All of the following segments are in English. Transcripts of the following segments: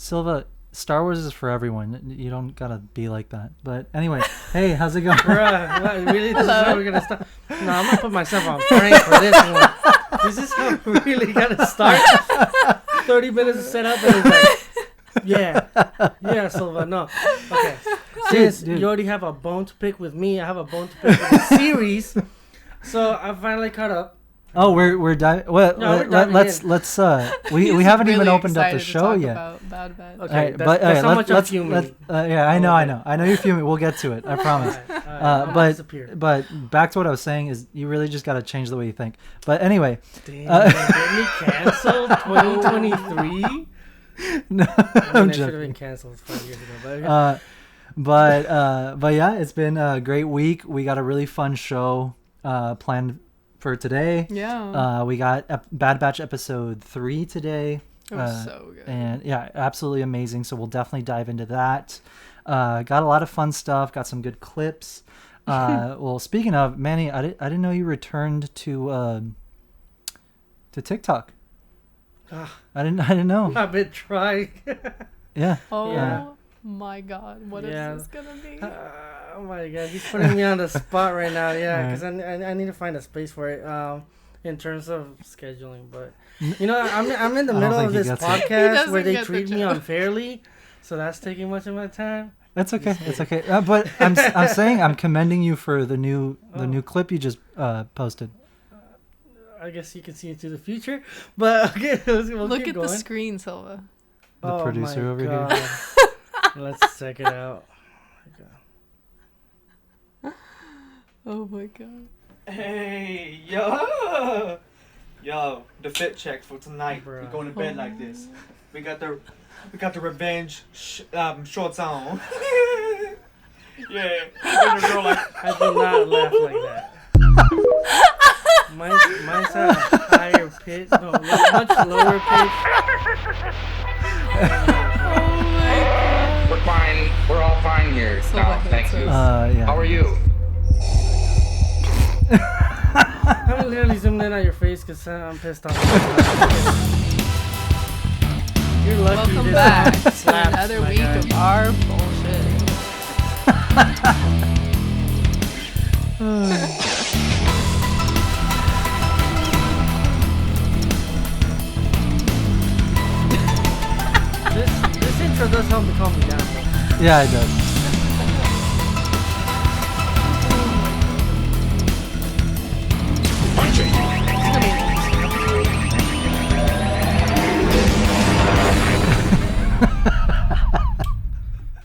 Silva, Star Wars is for everyone. You don't gotta be like that. But anyway, hey, how's it going? Bruh, what, really? This is how we're gonna start? No, I'm gonna put myself on prank for this one. This is how we really gotta start. 30 minutes to set up, and it's like, yeah, Silva. No, okay. Since you already have a bone to pick with me, I have a bone to pick with the series. So I finally caught up. Oh, we're diving. Well, No, let's we haven't really even opened up the show yet. Bad. Okay, Right, that's how much I'm fuming. Yeah, I know you're fuming. We'll get to it. I promise. But back to what I was saying is you really just got to change the way you think. But anyway, Damn, get me canceled 2023. No, I should have been canceled 5 years ago. But yeah, it's been a great week. We got a really fun show planned for today. Yeah. We got Bad Batch episode 3 today. It was so good. And yeah, absolutely amazing. So we'll definitely dive into that. Got a lot of fun stuff. Got some good clips. Well, speaking of, Manny, I didn't know you returned to TikTok. I didn't know. I've been trying. Yeah. Oh Yeah. my God, what is this gonna be? Oh my God, he's putting me on the spot right now. Yeah, because I need to find a space for it. In terms of scheduling, but you know, I'm in the middle of this podcast where they treat me unfairly, so that's taking much of my time. That's okay. It's okay. But I'm saying I'm commending you for the new clip you just posted. I guess you can see into the future, but okay, we'll Look keep at going. the screen, Silva. The producer over here. Let's check it out. Oh my God. Hey, yo, the fit check for tonight. Bruh. We're going to bed like this. We got the revenge shorts on. Yeah, the girl like. I did not laugh like that. Mine's at a higher pitch, no, much lower pitch. We're fine. We're all fine here. So No, thank you. Yeah. How are you? I'm literally zoomed in on your face because I'm pissed off. You're lucky. Welcome this back to slaps, another my week guy. of our bullshit. This intro does help me calm me down. Yeah, it does.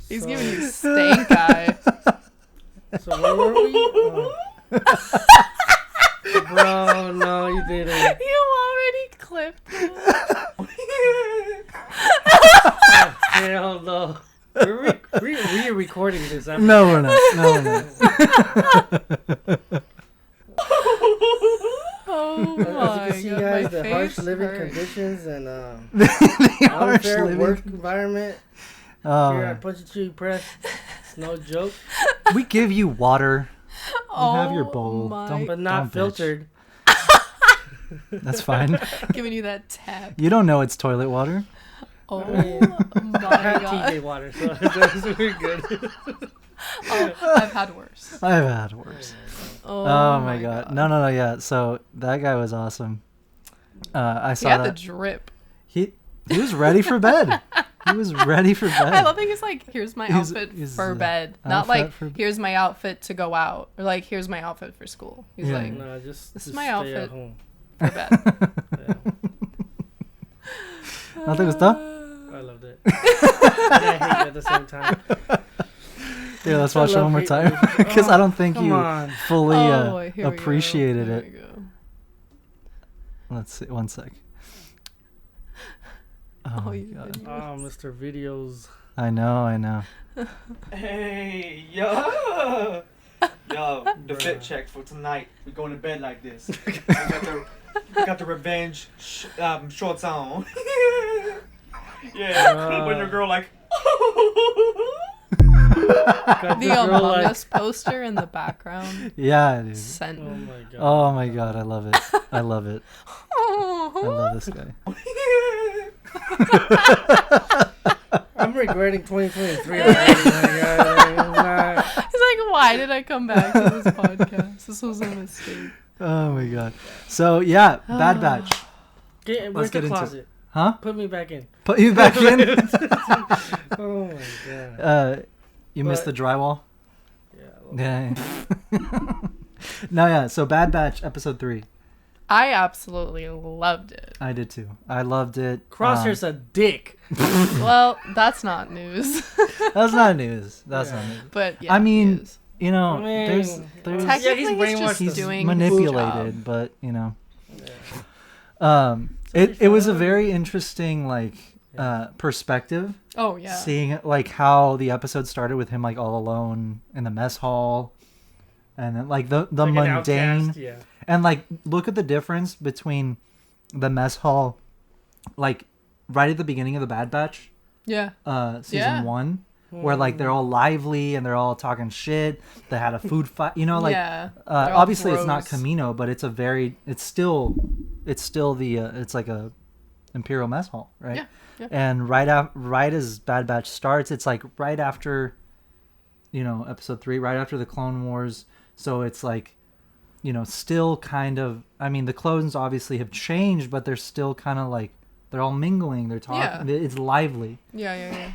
He's giving you stank eye. So where were we? Bro, no, you didn't. You already clipped it. Hell no. We're recording this. No, we're not. Oh As my you can see, God, guys, my the face harsh living hurts. conditions and The harsh unfair living work environment here at Punchitchewie Press. It's no joke, we give you water. Oh, have your bowl. my but not Don't bitch. filtered. That's fine. Giving you that tap. You don't know it's toilet water. Oh I mean, I my have God. TJ water, so that's we're good. Oh, I've had worse. I've had worse. Oh, my God. No. Yeah. So that guy was awesome. I He saw had the that. drip. He was ready for bed. He was ready for bed. I love that he's like, here's my He's- outfit he's, for bed. Not outfit like, for- here's my outfit to go out. Or like, here's my outfit for school. He's Yeah. like, No, just This is just my stay outfit. At home. for bed. Yeah, Nothing was done. I loved it. And I hate it at the same time. Yeah, let's I watch it love one more hate time movies. because I don't think Come you on. fully Oh, here we go. appreciated Here it. we go. Let's see. One sec. Oh, Oh, my you God. videos. Oh, Mr. Videos. I know. Hey, yo, the fit check for tonight. We're going to bed like this. We got the revenge shorts on. Yeah, when the girl like. Got The girl Among like- Us poster in the background Yeah, dude. sent Oh me. my god. Oh my God, I love it. I love it. I love this guy. regretting 2023 already. He's like, why did I come back to this podcast? This was a mistake. Oh my god. So yeah, Bad Batch. Where's the get into closet? Huh? Put me back in. Put you back in? Oh my god. You missed the drywall? Yeah. Yeah. No, yeah. So Bad Batch episode 3. I absolutely loved it. I did too. I loved it. Crosshair's a dick. Well, that's not news. That's not news. That's not news. But yeah, I mean, he is. you know, I mean, there's Technically, he's he's brainwashed just he's doing manipulated, his job. but you know, Yeah. it was a very interesting perspective. Oh yeah. Seeing like how the episode started with him like all alone in the mess hall, and then like the Like an mundane, outcast, yeah. and like look at the difference between the mess hall, like right at the beginning of the Bad Batch, Yeah. season Yeah. 1. Where like they're all lively and they're all talking shit. They had a food fight, you know, like Yeah. They're all obviously it's not bros. Camino, but it's still the it's like a Imperial mess hall, right? Yeah, yeah. And right as Bad Batch starts, it's like right after, episode 3, right after the Clone Wars. So it's like, still kind of. I mean, the clones obviously have changed, but they're still kind of like they're all mingling. They're talking. Yeah. It's lively. Yeah.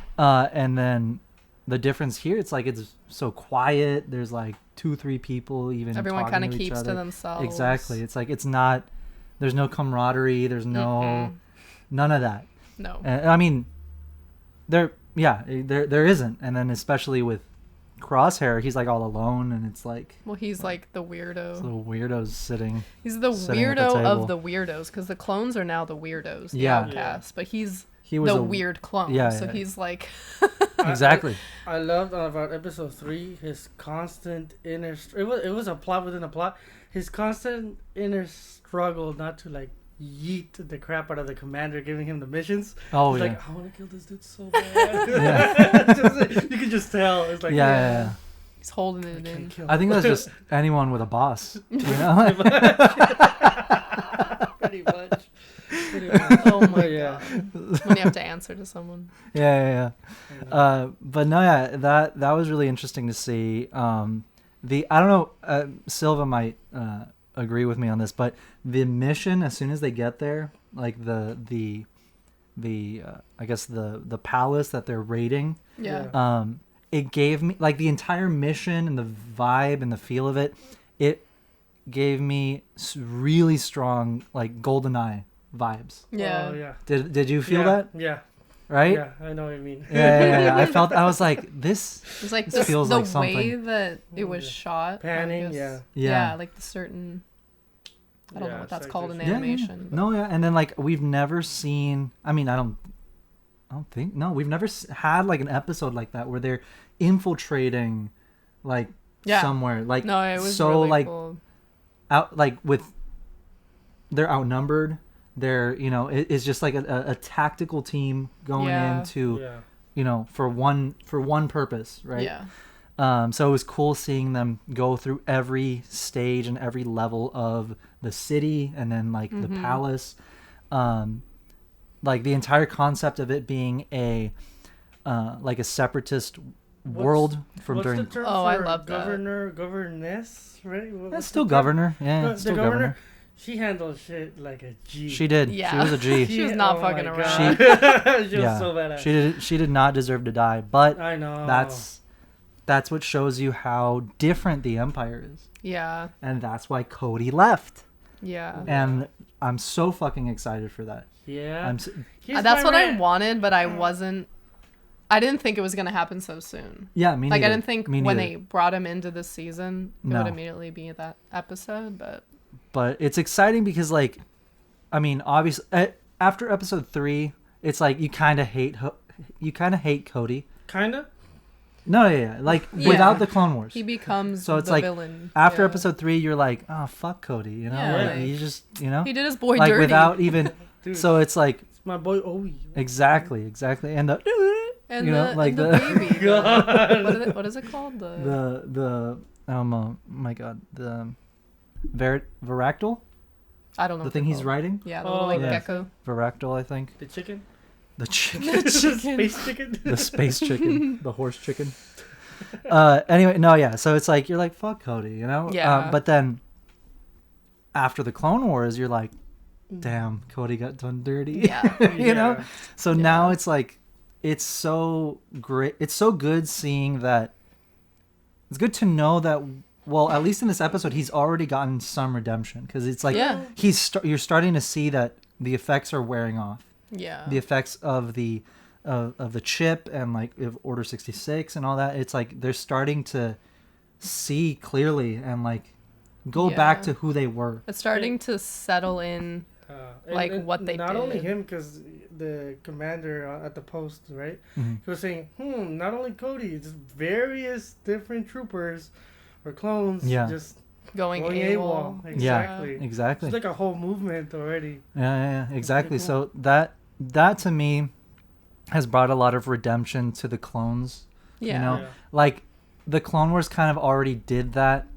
And then the difference here, it's like it's so quiet. There's like 2-3 people even. Everyone kind of keeps to themselves. Exactly. It's like it's not. There's no camaraderie. There's no none of that. No. I mean, there isn't. And then especially with Crosshair, he's like all alone, and it's like. Well, he's like the weirdo. Little weirdos sitting. He's the sitting at the weirdo table. of the weirdos, because the clones are now the weirdos, the Yeah. outcasts. But he was the weird clone. Yeah, so yeah. he's like. Exactly. I loved about episode 3 his constant inner. It was a plot within a plot. His constant inner struggle not to like yeet the crap out of the commander giving him the missions. Oh He's yeah. like, I want to kill this dude so bad. You can just tell. It's like Yeah. He's holding it in. kill I think that's just anyone with a boss. You know? pretty much. Oh my Yeah. god. When you have to answer to someone. Yeah. But no, yeah, that was really interesting to see. I don't know, Silva might agree with me on this, but the mission as soon as they get there, like the I guess the palace that they're raiding, Yeah. it gave me like the entire mission and the vibe and the feel of it. It gave me really strong like GoldenEye vibes. Yeah. Oh, yeah. Did you feel Yeah, that? Yeah. Right? Yeah, I know what you mean. Yeah. I was like, this. It's like This feels the like something. way that it was shot. I Panning, guess. yeah. Yeah, like the certain. I don't know Yeah, what that's it's like called in this- animation. but- No, yeah, and then like we've never seen. I mean, I don't think. No, we've never had like an episode like that where they're infiltrating, like Yeah. somewhere. Like No, it was so really like cool. out like with. They're outnumbered. They're it's just like a tactical team going Yeah. into Yeah. for one purpose, right? Yeah. So it was cool seeing them go through every stage and every level of the city and then like the palace. Like the entire concept of it being a like a separatist world from What's during. the term Oh, for I love that. governess, right? That's still governor. Yeah, The it's still governor. governor. She handled shit like a G. She did. Yeah. She was a G. She was not oh fucking my around. God. She was Yeah. so badass. She did not deserve to die, but I know. that's what shows you how different the Empire is, Yeah. and that's why Cody left. Yeah. And I'm so fucking excited for that. Yeah. That's what I wanted, but I wasn't. I didn't think it was gonna happen so soon. Yeah, me Like neither. I didn't think Me when neither. they brought him into the season, it No. would immediately be that episode. But it's exciting because, like, I mean, obviously, after episode 3, it's like you kind of hate Cody. Kinda. No, yeah, like Yeah. without the Clone Wars. He becomes So it's the like villain after Yeah. episode 3, you're like, oh fuck Cody, Yeah, like, like- he just, He did his boy like dirty. without even. Dude. So it's like It's my boy Owie. exactly, and the and you know, the, like and the the- baby. God. What is it called? The my god, the Varactyl, I don't know. the what thing they're he's called. writing, Yeah, the Oh, little like yeah. gecko. Varactyl, I think. The chicken. The chicken. Space chicken. The space chicken. The horse chicken. Anyway, no, yeah. So it's like, you're like, fuck Cody, you know? Yeah. But then after the Clone Wars, you're like, damn, Cody got done dirty. Yeah. you know? Yeah. So now it's like, it's so great. It's so good seeing that. It's good to know that, well, at least in this episode, he's already gotten some redemption. Because it's like, Yeah. you're starting to see that the effects are wearing off. Yeah. The effects of the chip and like of Order 66 and all that. It's like they're starting to see clearly and like go back Yeah. to who they were. It's starting to settle in. Like, what they not only did. him, because the commander at the post, right? Mhm. He was saying, not only Cody, just various different troopers or clones, Yeah. just Going AWOL. AWOL. Exactly. Exactly. It's like a whole movement already. Yeah, exactly. cool. So that to me has brought a lot of redemption to the clones. Yeah. You know, Yeah. like the Clone Wars kind of already did that,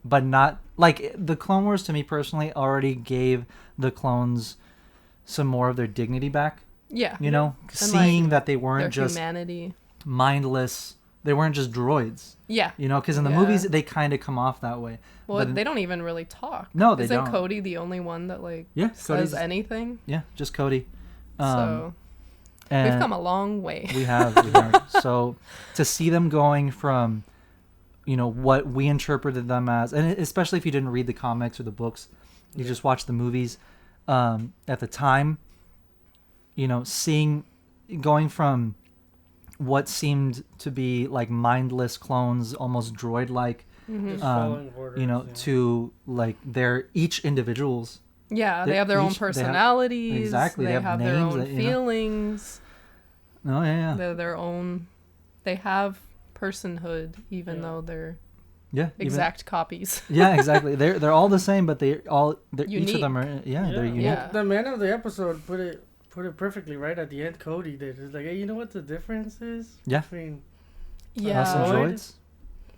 but not like the Clone Wars to me personally already gave the clones some more of their dignity back. Yeah. You know, And, seeing like, that they Their weren't just humanity. mindless. They weren't just droids. Yeah. You know, because in the Yeah. movies they kind of come off that way. Well, But they don't even really talk. No, they Isn't don't. Cody the only one that like Yeah, says Cody's anything? yeah, just Cody. So And we've come a long way. We have. So to see them going from, you know, what we interpreted them as, and especially if you didn't read the comics or the books, you just watched the movies. At the time, you know, going from what seemed to be like mindless clones, almost droid-like, Just following orders. you know, yeah. to like they're each individuals. Yeah, They're they have their own each- they have- personalities. exactly, They they have have their names own that, you know. feelings. Oh yeah, They're their own. They have personhood, even Yeah. though they're yeah. exact copies. Yeah, exactly. They're all the same, but they're each of them Unique. are they're unique. Yeah. The man of the episode put it perfectly right at the end. Cody did. It's like, hey, you know what the difference is? Yeah. Between Yeah, Us and Droid? droids.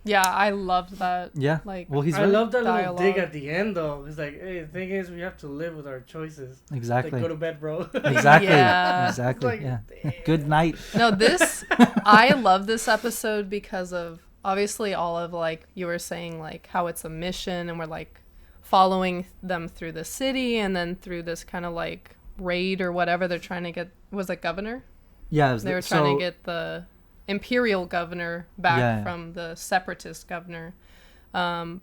yeah, I loved that. Yeah. Like, Well, he's I right. love that little dialogue. dig at the end though. It's like, hey, the thing is, we have to live with our choices. Exactly. Like, go to bed, bro. Exactly. Yeah. Exactly. Like, yeah. damn. Good night. No, I love this episode because of obviously all of like you were saying, like how it's a mission and we're like following them through the city and then through this kind of like raid or whatever they're trying to get. Was it governor? Yeah. It was They were trying to get the imperial governor back Yeah. from the separatist governor. And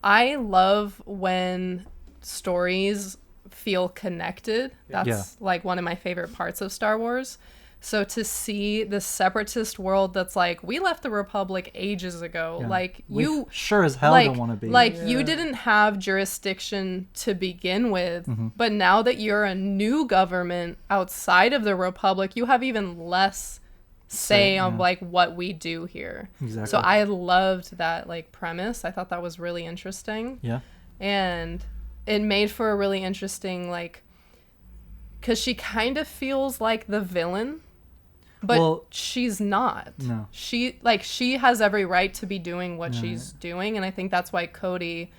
I love when stories feel connected. That's Yeah. like one of my favorite parts of Star Wars. So to see the separatist world that's like, we left the Republic ages ago. Yeah. Like We you sure as hell like, don't want to be. Like you Yeah. didn't have jurisdiction to begin with, Mm-hmm. but now that you're a new government outside of the Republic, you have even less say on yeah. like what we do here. Exactly. So I loved that like premise. I thought that was really interesting. Yeah. And it made for a really interesting like, because she kind of feels like the villain, but Well, she's not. No. She has every right to be doing what she's doing, and I think that's why Cody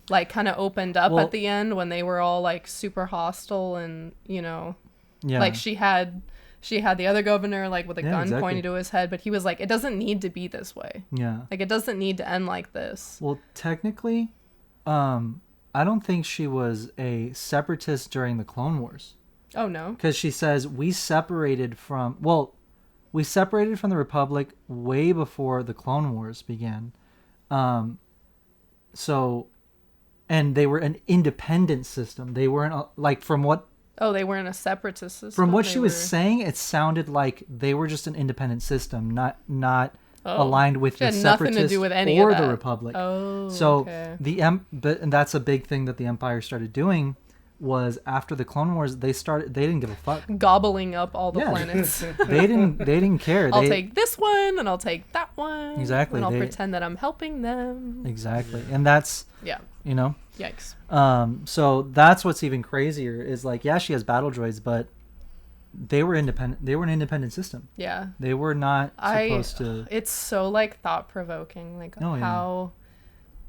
like kind of opened up Well- at the end when they were all like super hostile, and you know, Yeah. like she had the other governor like with a Yeah, gun exactly. pointed to his head, but he was like, it doesn't need to be this way. Yeah. Like it doesn't need to end like this. Well, technically, I don't think she was a separatist during the Clone Wars, Oh no. because she says we separated from the Republic way before the Clone Wars began. So, and they were an independent system. They weren't like from what Oh, they weren't a separatist system. From what They she was were- saying, it sounded like they were just an independent system, not Oh. aligned with She the had nothing to separatists do with any or of the that. Republic. Oh, So okay. and that's a big thing that the Empire started doing was after the Clone Wars, they didn't give a fuck. Gobbling up all the Yeah. planets. They didn't care. I'll They, take this one and I'll take that one. Exactly, And I'll they- pretend that I'm helping them. exactly, and that's Yeah. Yikes. So that's what's even crazier is like, yeah, she has battle droids, but they were independent. They were an independent system. Yeah. They were not supposed to. It's so like thought provoking, like Oh, yeah. how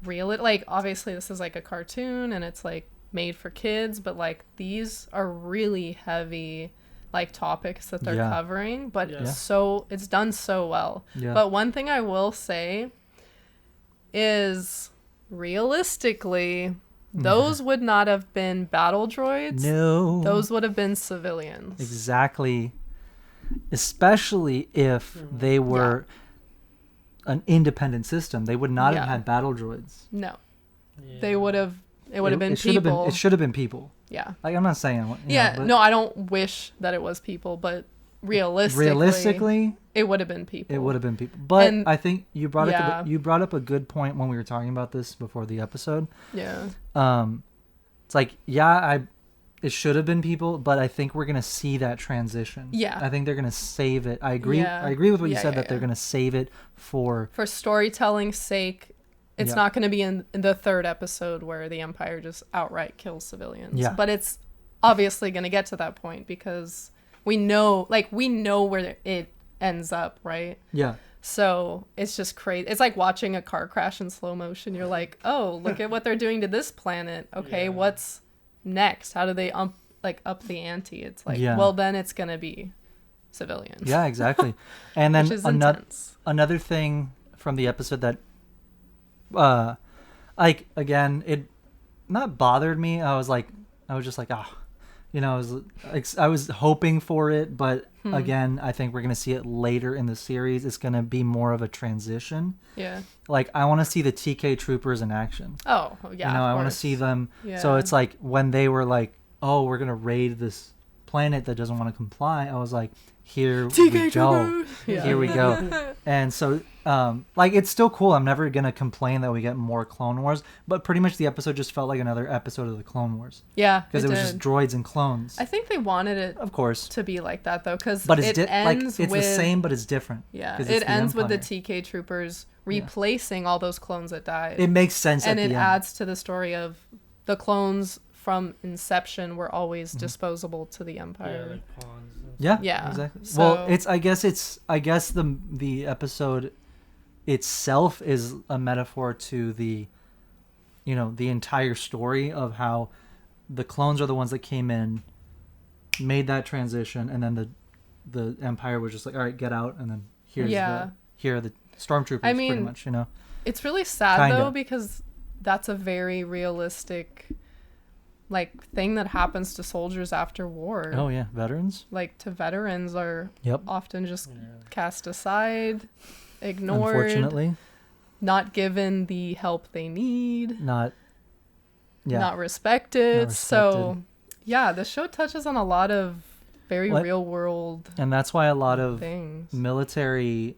real it. Like obviously this is like a cartoon and it's like made for kids, but like these are really heavy like topics that they're Yeah. covering, but Yeah. it's done so well. Yeah. But one thing I will say is realistically, those would not have been battle droids. No. Those would have been civilians. Exactly. Especially if they were an independent system. They would not have Yeah. had battle droids. No. Yeah. They would have it would have been It should have people. been. It should have been people. Yeah. Like I'm not saying. You Yeah, know, but no, I don't wish that it was people, but realistically, it would have been people. it would have been people. But And- I think you brought yeah. up you brought up a good point when we were talking about this before the episode. Yeah. It's like it should have been people, but I think we're gonna see that transition. Yeah. I think they're gonna save it. I agree. Yeah. I agree with what you Yeah, said yeah, that they're yeah. gonna save it for. For storytelling's sake, it's Yeah. not going to be in the third episode where the Empire just outright kills civilians. Yeah. But it's obviously going to get to that point because we know where it ends up, right? Yeah. So it's just crazy. It's like watching a car crash in slow motion. You're like, oh, look at what they're doing to this planet. Okay, Yeah. what's next? How do they up the ante? It's like, Yeah. well, then it's going to be civilians. Yeah. Exactly. And then Which is another intense. thing from the episode that, like again, it not bothered me. I was just like, I was hoping for it, but again, I think we're gonna see it later in the series. It's gonna be more of a transition. Yeah. Like I want to see the TK troopers in action. Oh, yeah. I want to course. see them. So Yeah. it's like when they were like, "Oh, we're gonna raid this planet that doesn't want to comply." I was like, "Here we go. Yeah. Here we go." And so, like, it's still cool. I'm never gonna complain that we get more Clone Wars, but pretty much the episode just felt like another episode of the Clone Wars Yeah, because it was did. just droids and clones. I think they wanted it Of course, to be like that though, because but it's it ends it's with the same, but it's different. Yeah, 'cause it it's the ends with the Empire. TK troopers replacing all those clones that died, It makes sense and at it the end. adds to the story of the clones from Inception were Mm-hmm. always disposable to the Yeah, Empire. like pawns. And Yeah, Yeah, exactly. so- Well, I guess the episode itself is a metaphor to the entire story of how the clones are the ones that came in, made that transition, and then the Empire was just like, all right, get out, and then here are the stormtroopers. I pretty mean, much, It's really sad Kinda. though because that's a very realistic like thing that happens to soldiers after war. Oh yeah, veterans. Like to veterans are Yep. often just Yeah. cast aside, ignored, Unfortunately, not given the help they need, not. Yeah. not respected. Not So, respected. yeah, the show touches on a lot of very What- real world And that's why a lot of things. military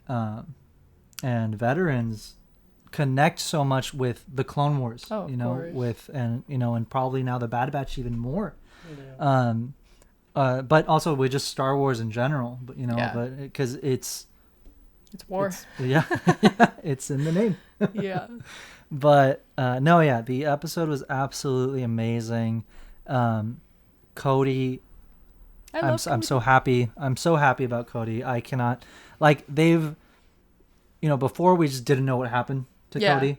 and veterans connect so much with the Clone Wars. Oh, of course. And probably now the Bad Batch even more. Yeah. But also with just Star Wars in general. But Yeah. but because it's War. yeah, it's in the name. Yeah. But no, yeah, the episode was absolutely amazing. Cody. I'm so happy. I'm so happy about Cody. I cannot, like, they've, before we just didn't know what happened to Yeah. Cody.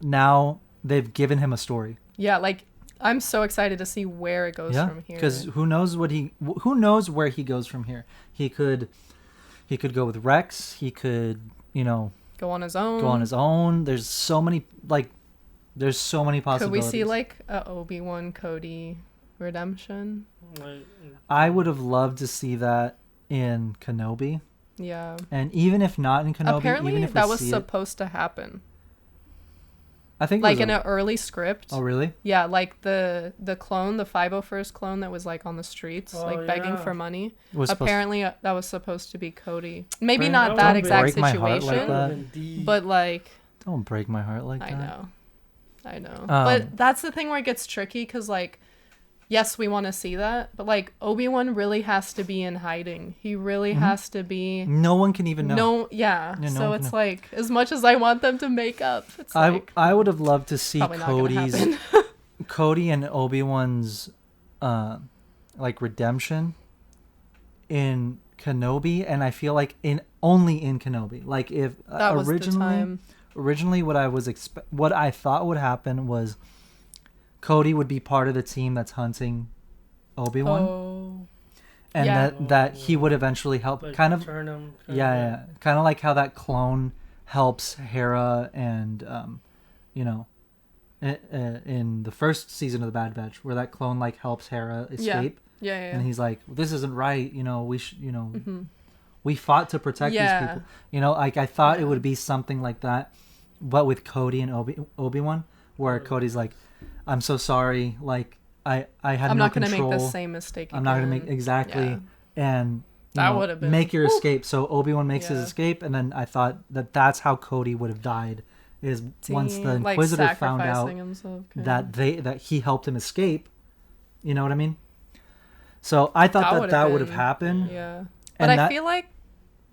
Now they've given him a story. Yeah, like I'm so excited to see where it goes Yeah, from here. because who knows who knows where he goes from here. He could go with Rex. He could, go on his own. go on his own. There's so many possibilities. Could we see like a Obi-Wan Cody redemption? Like, I would have loved to see that in Kenobi. Yeah. And even if not in Kenobi, Apparently even if that we was see it, supposed to happen. I think it Like was in an early script. Oh really? Yeah, like the clone, the 501st clone that was like on the streets, Oh, like begging yeah. for money. It was supposed to- Apparently that was supposed to be Cody. Maybe Break- not don't that exact break my heart situation, like that. would've been deep. but like Don't break my heart like I that. know. But that's the thing where it gets tricky because like yes, we want to see that, but like Obi-Wan really has to be in hiding. He really has to be No one can even know. No, yeah. Yeah, no So one it's can like as much as I want them to make up, it's like I would have loved to see probably not gonna Cody's happen. Cody and Obi-Wan's like redemption in Kenobi, and I feel like only in Kenobi. Like if That was the time. originally what I thought would happen was Cody would be part of the team that's hunting Obi-Wan. Oh. and Yeah. that he would eventually help. Like, Kind of, turn him. yeah. Kind of like how that clone helps Hera and you know, in the first season of the Bad Batch, where that clone like helps Hera escape, Yeah. and he's like, "This isn't right. You know, we should. You know, we fought to protect these Yeah. people. You know, like I thought it would be something like that, but with Cody and Obi-Wan, where Cody's like, I'm so sorry. Like I had I'm no not going to control. make the same mistake I'm not going to again. make exactly. Yeah. And you That know, would've been- make your Woo. escape. So Obi-Wan makes his Yeah. escape, and then I thought that's how Cody would have died. Is once the Like Inquisitor found out sacrificing himself, that he helped him escape. You know what I mean? So I thought that would have been- happened. Yeah. And But I that- feel like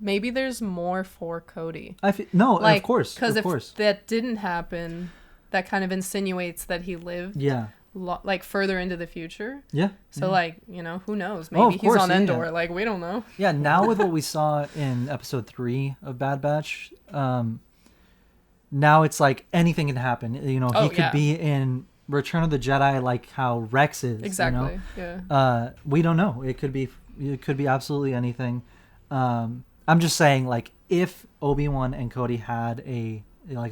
maybe there's more for Cody. No, Like, of course, because of if course. that didn't happen, that kind of insinuates that he lived Yeah, like further into the future. yeah. So like, you know, who knows? Oh, Maybe of he's course, on yeah, Endor. yeah. Like, we don't know. Yeah, now with what we saw in episode 3 of Bad Batch, now it's like anything can happen. You know, Oh, he could yeah. be in Return of the Jedi like how Rex is. Exactly. You know? Yeah. We don't know. It could be absolutely anything. I'm just saying, like, if Obi-Wan and Cody had a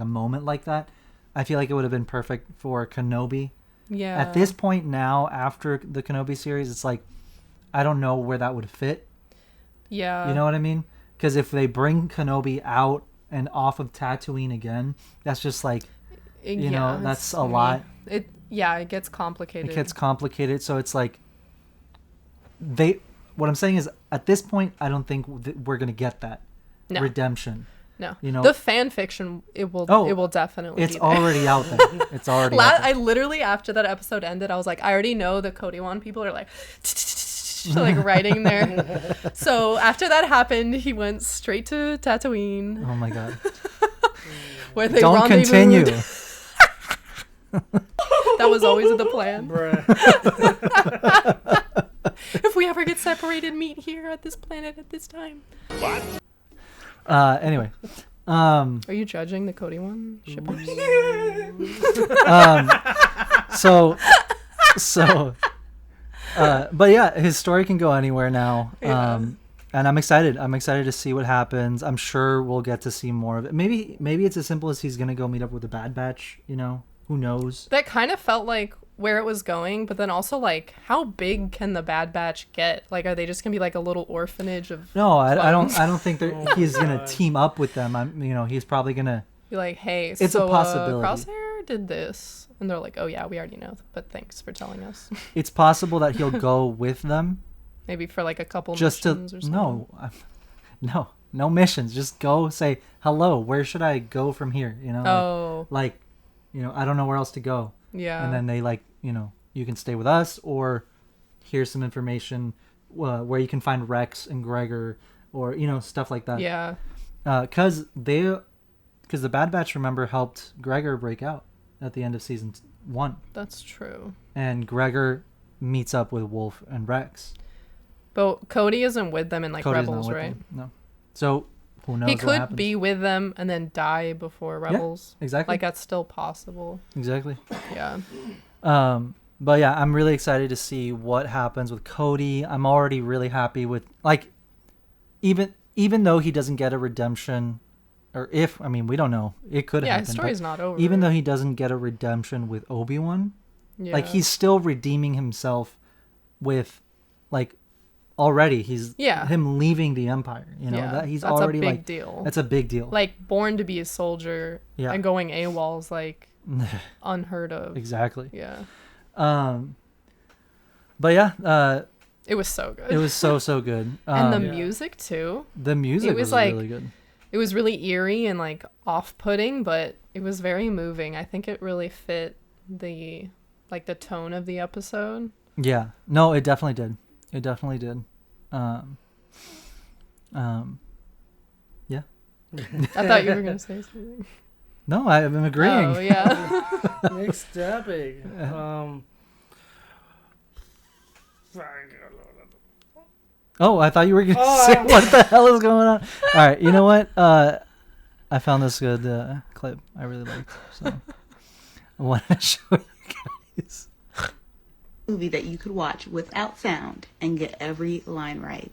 moment like that, I feel like it would have been perfect for Kenobi. Yeah. At this point now, after the Kenobi series, it's like, I don't know where that would fit. Yeah. You know what I mean? Because if they bring Kenobi out and off of Tatooine again, that's just like, you know, it's- that's a I mean, lot. It gets complicated. It gets complicated. So it's like, what I'm saying is, at this point, I don't think we're going to get that No. redemption. No. You know, the fan fiction, it will definitely it's be there. already out there. It's already out there. I literally, after that episode ended, I was like, I already know the Cody Wan people are like, like writing there. So after that happened, he went straight to Tatooine, Oh my god. where they Don't rendezvoused. continue. That was always the plan. Bruh. If we ever get separated, meet here at this planet at this time. Anyway. Are you judging the Cody Wan shippers? But yeah, his story can go anywhere now. Yeah. And I'm excited. I'm excited to see what happens. I'm sure we'll get to see more of it. Maybe it's as simple as he's gonna go meet up with the Bad Batch. You know, who knows? That kind of felt like where it was going, but then also like, how big can the Bad Batch get? Like, are they just gonna be like a little orphanage of? No, I don't. clones? I don't think that Oh he's my gonna God. team up with them. He's probably gonna. Be like, hey, It's a so possibility. Crosshair did this, and they're like, oh yeah, we already know, but thanks for telling us. It's possible that he'll go with them Maybe for like a couple just to. missions or something. No missions. Just go say hello. Where should I go from here? You know. Oh, Like, I don't know where else to go. yeah. And then they you can stay with us, or here's some information where you can find Rex and Gregor, or stuff like that. yeah. Because the Bad Batch, remember, helped Gregor break out at the end of season 1, That's true. and Gregor meets up with Wolf and Rex. But Cody isn't with them in like Cody's not Rebels, with right? them, no. So who knows? He what could happens. be with them and then die before Rebels. exactly. Like, that's still possible. Exactly. Yeah. But yeah, I'm really excited to see what happens with Cody. I'm already really happy with, like, even though he doesn't get a redemption, or we don't know, it could Yeah, happen. his but story's not over. even though he doesn't get a redemption with Obi-Wan, yeah. like, he's still redeeming himself with, like, already he's him leaving the Empire. That he's that's already a big like deal. that's a big deal. Like, born to be a soldier Yeah. and going AWOL's like unheard of. Exactly. Yeah. But yeah, It was so good. it was so good. and the Yeah. music too. the music it was was like- really good. It was really eerie and like off-putting, but it was very moving. I think it really fit the tone of the episode. Yeah. No, it definitely did. It definitely did. Yeah. I thought you were gonna say something. No, I'm agreeing. Oh yeah. Next topic. Oh, I thought you were going to Oh, say, I- what the hell is going on? All right, you know what? I found this good clip I really liked, so I want to show you guys. movie that you could watch without sound and get every line right.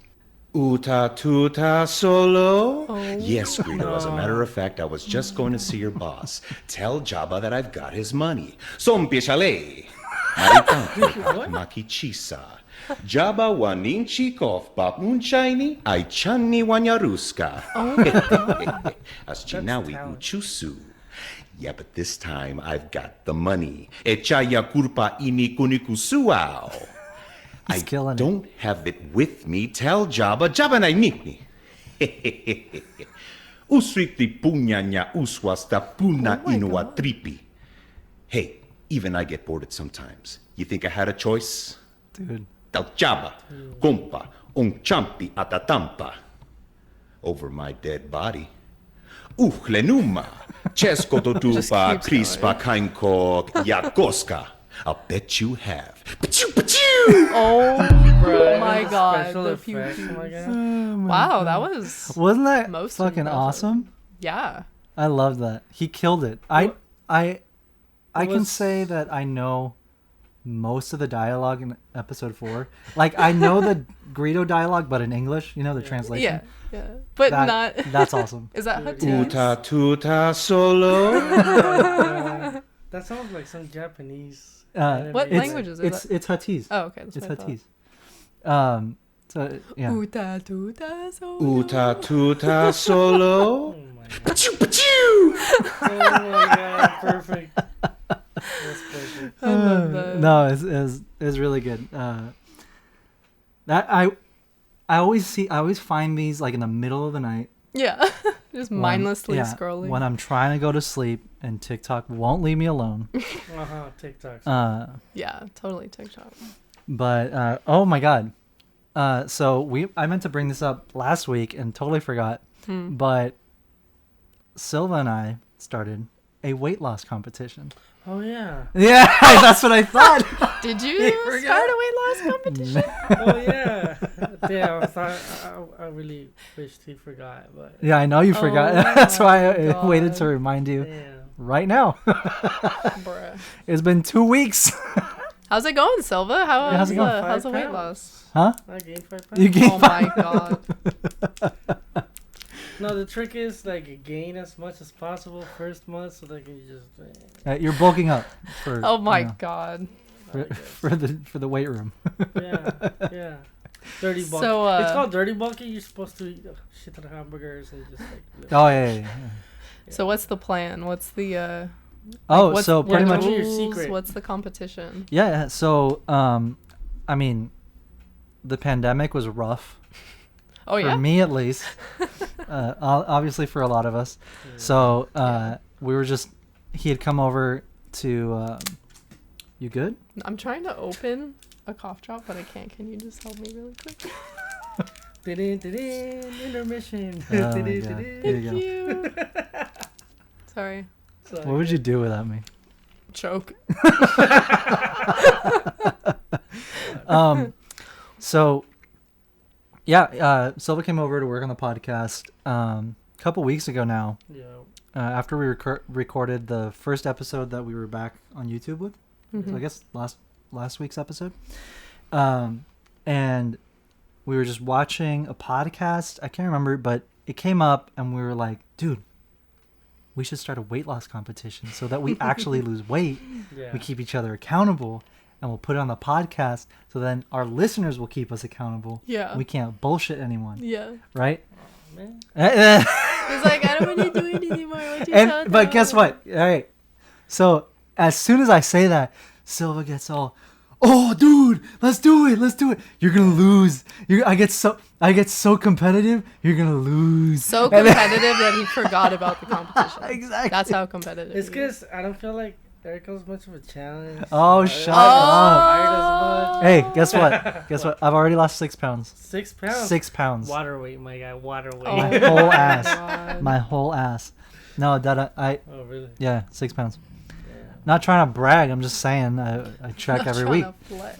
Uta tuta solo? Oh. Yes, Greedo. As a matter of fact, I was just going to see your boss. Tell Jabba that I've got his money. Sompieshale. Maritanke makichisa. Jabba waninchikov papunchaini aichani wanyaruska. Aschinawi uchusu. Yeah, but this time I've got the money. Echaya kurpa ini kunikusuao. He's killing don't have it with me. Tell Jabba. Jabba na nikni. Usrikti punyanya uswasta puna inua tripi. Hey, even I get bored at sometimes. You think I had a choice? Dude. Tal Jabba, compa, un champi atatampa. Over my dead body. Lenuma, chesko totupa, crispa kainko, yakoska. I'll bet you have. Pachu, pachu! Oh Bruh, my god, special the pew effects, pews. oh my God. Wow, that was Wasn't that Most fucking impressive. awesome? yeah. I love that. He killed it. I can was- say that I know most of the dialogue in episode 4. Like I know the Greedo dialogue, but in English, you know, the translation. Yeah. But That- not That's awesome. Is that Huttese? Uta tuta solo. That sounds like some Japanese. What anime. language is it? It's Huttese. Oh, okay. That's It's what I thought. Huttese. So yeah. Uta tuta so. Uta tuta solo. Oh my God. Pachu, pachu! Oh my God. Perfect. That's perfect. I love that. No, it's really good. That I always find these like in the middle of the night. Yeah. Just when- mindlessly yeah, scrolling. when I'm trying to go to sleep and TikTok won't leave me alone. TikTok. Yeah, totally TikTok. But oh my god. So I meant to bring this up last week and totally forgot. But Silva and I started a weight loss competition. Oh yeah. Yeah, that's what I thought. Did you start a weight loss competition? Oh yeah. Yeah. I really wished he forgot, but Yeah, I know you forgot. Oh That's why I my waited God. to remind you yeah. right now. Bruh. It's been 2 weeks. How's it going, Silva? How's it going? How's the 5 weight pounds. loss? Huh? I gained 5 You pounds. gained Oh my god. No, the trick is like gain as much as possible first month, so that you just. You're bulking up for Oh my you know, god. for the weight room. Yeah. Dirty bulk. So, It's called dirty bulking. You're supposed to eat a shit ton of hamburgers and just like. lift. Oh yeah. So what's the plan? What's the Oh, what's, so what pretty are the much. Tell me your rules? secret. What's the competition? Yeah. So I mean, the pandemic was rough. Oh For yeah. me at least. Obviously for a lot of us. So we were just. He had come over to. You good? I'm trying to open a cough drop, but I can't. Can you just help me really quick? Intermission. Oh my God. Here Thank you go. you. Sorry. What would you do without me? Choke. So yeah, Silva came over to work on the podcast a couple weeks ago now. Yeah. After we recorded the first episode that we were back on YouTube with. So I guess last week's episode. And we were just watching a podcast. I can't remember, but it came up and we were like, dude, we should start a weight loss competition so that we actually lose weight. Yeah. We keep each other accountable and we'll put it on the podcast so then our listeners will keep us accountable. Yeah. We can't bullshit anyone. Yeah. Right? Man. He's like, I don't want to do it anymore. What you tell But guess them?" what? All right. So as soon as I say that, Silva gets all, oh, dude, let's do it. You're gonna lose. I get so competitive. You're gonna lose. So And then- competitive that he forgot about the competition. Exactly. That's how competitive. It's he is. because I don't feel like Arakel's much of a challenge. Oh, I shut don't up. tired as much. Hey, guess what? Guess what? I've already lost 6 pounds. 6 pounds. 6 pounds. Water weight, my guy. Water weight. Oh My my whole God. ass. My whole ass. No, that I Oh, really? yeah, 6 pounds. Yeah. Not trying to brag. I'm just saying I check Not every trying week. to flex.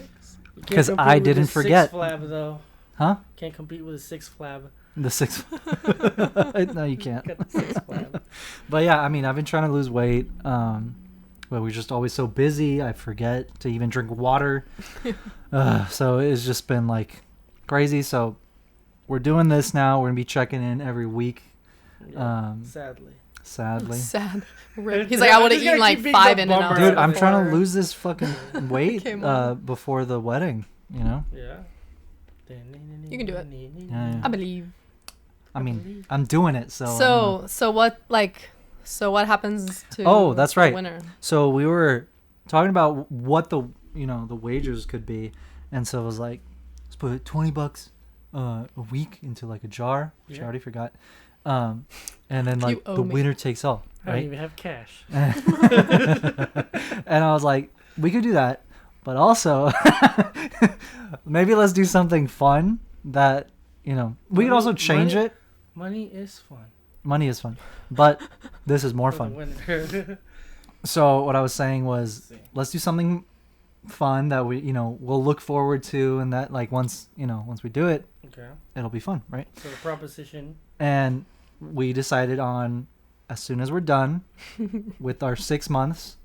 You can't 'Cause compete I with didn't the forget. 6 flab, though. Huh? Can't compete with a 6 flab. The 6. No, you can't. Got the 6 flab. But yeah, I mean, I've been trying to lose weight. but we're just always so busy. I forget to even drink water. So it's just been like crazy. So we're doing this now. We're gonna be checking in every week. Sadly. Sad. Rip. He's like, I would have eaten like 5 In-N-Outs. Dude, I'm trying to before. lose this fucking weight Came on. before the wedding. You know. Yeah. You can do it. Yeah. I believe. I mean, I'm doing it. So. So what happens to Oh, that's right. the winner? So we were talking about what the wagers could be, and so it was like, let's put $20 a week into like a jar, which I already forgot, and then like owe the me. winner takes all, I don't right? even have cash. And I was like, we could do that, but also maybe let's do something fun that we could also change it. Money is fun. Money is fun, but this is more For the fun. winner. So what I was saying was, let's do something fun that we, we'll look forward to, and that like once we do it, Okay. it'll be fun, right? So the proposition. And we decided on, as soon as we're done with our 6 months,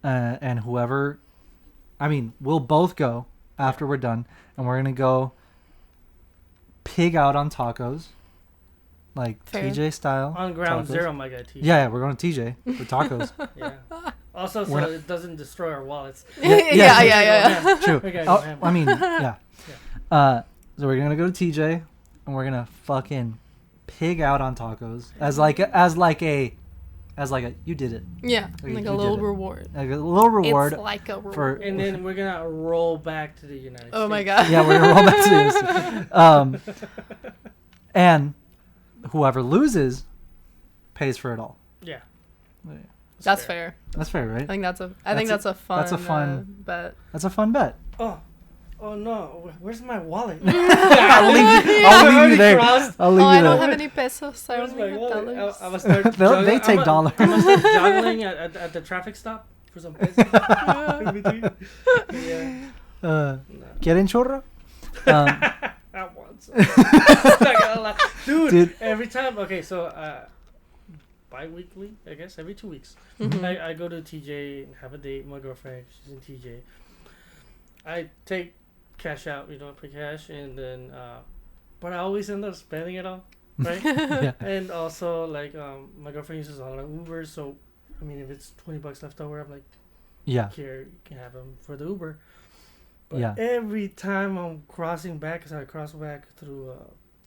Yeah. and whoever, we'll both go after we're done, and we're gonna go pig out on tacos, like Fair. TJ style. On ground tacos. zero, my guy. T. Yeah, we're going to TJ for tacos. Yeah. Also, so We're not- it doesn't destroy our wallets. Yeah. True. We gotta Oh, go ham. yeah. So we're gonna go to TJ, and we're gonna fucking pig out on tacos as like a you did it, Yeah, Okay, like you a did little it. reward. like a little reward It's like a reward. for. And then we're gonna roll back to the United States. Oh my god. Yeah, we're gonna roll back to this. And whoever loses pays for it all. Yeah. That's fair. That's fair, right? I think that's a fun. that's a fun- bet. That's a fun bet. Oh no! Where's my wallet? I'll leave you there. Crossed. I'll leave Oh, you I don't there. have any pesos. I Where's only my have wallet? dollars. I must start. They take dollars. I must start juggling at the traffic stop for some pesos. In between. Yeah. Get in, chorro. I want some. Not gonna lie. Dude, every time. Okay, so bi-weekly, I guess, every 2 weeks, I go to TJ and have a date with my girlfriend. She's in TJ. I take cash out, pay cash, and then, but I always end up spending it all, right? Yeah. And also, like, my girlfriend uses a lot of Uber, so, if it's $20 left over, I'm like, Yeah. here, you can have them for the Uber. But Yeah. every time I'm crossing back, because I cross back through,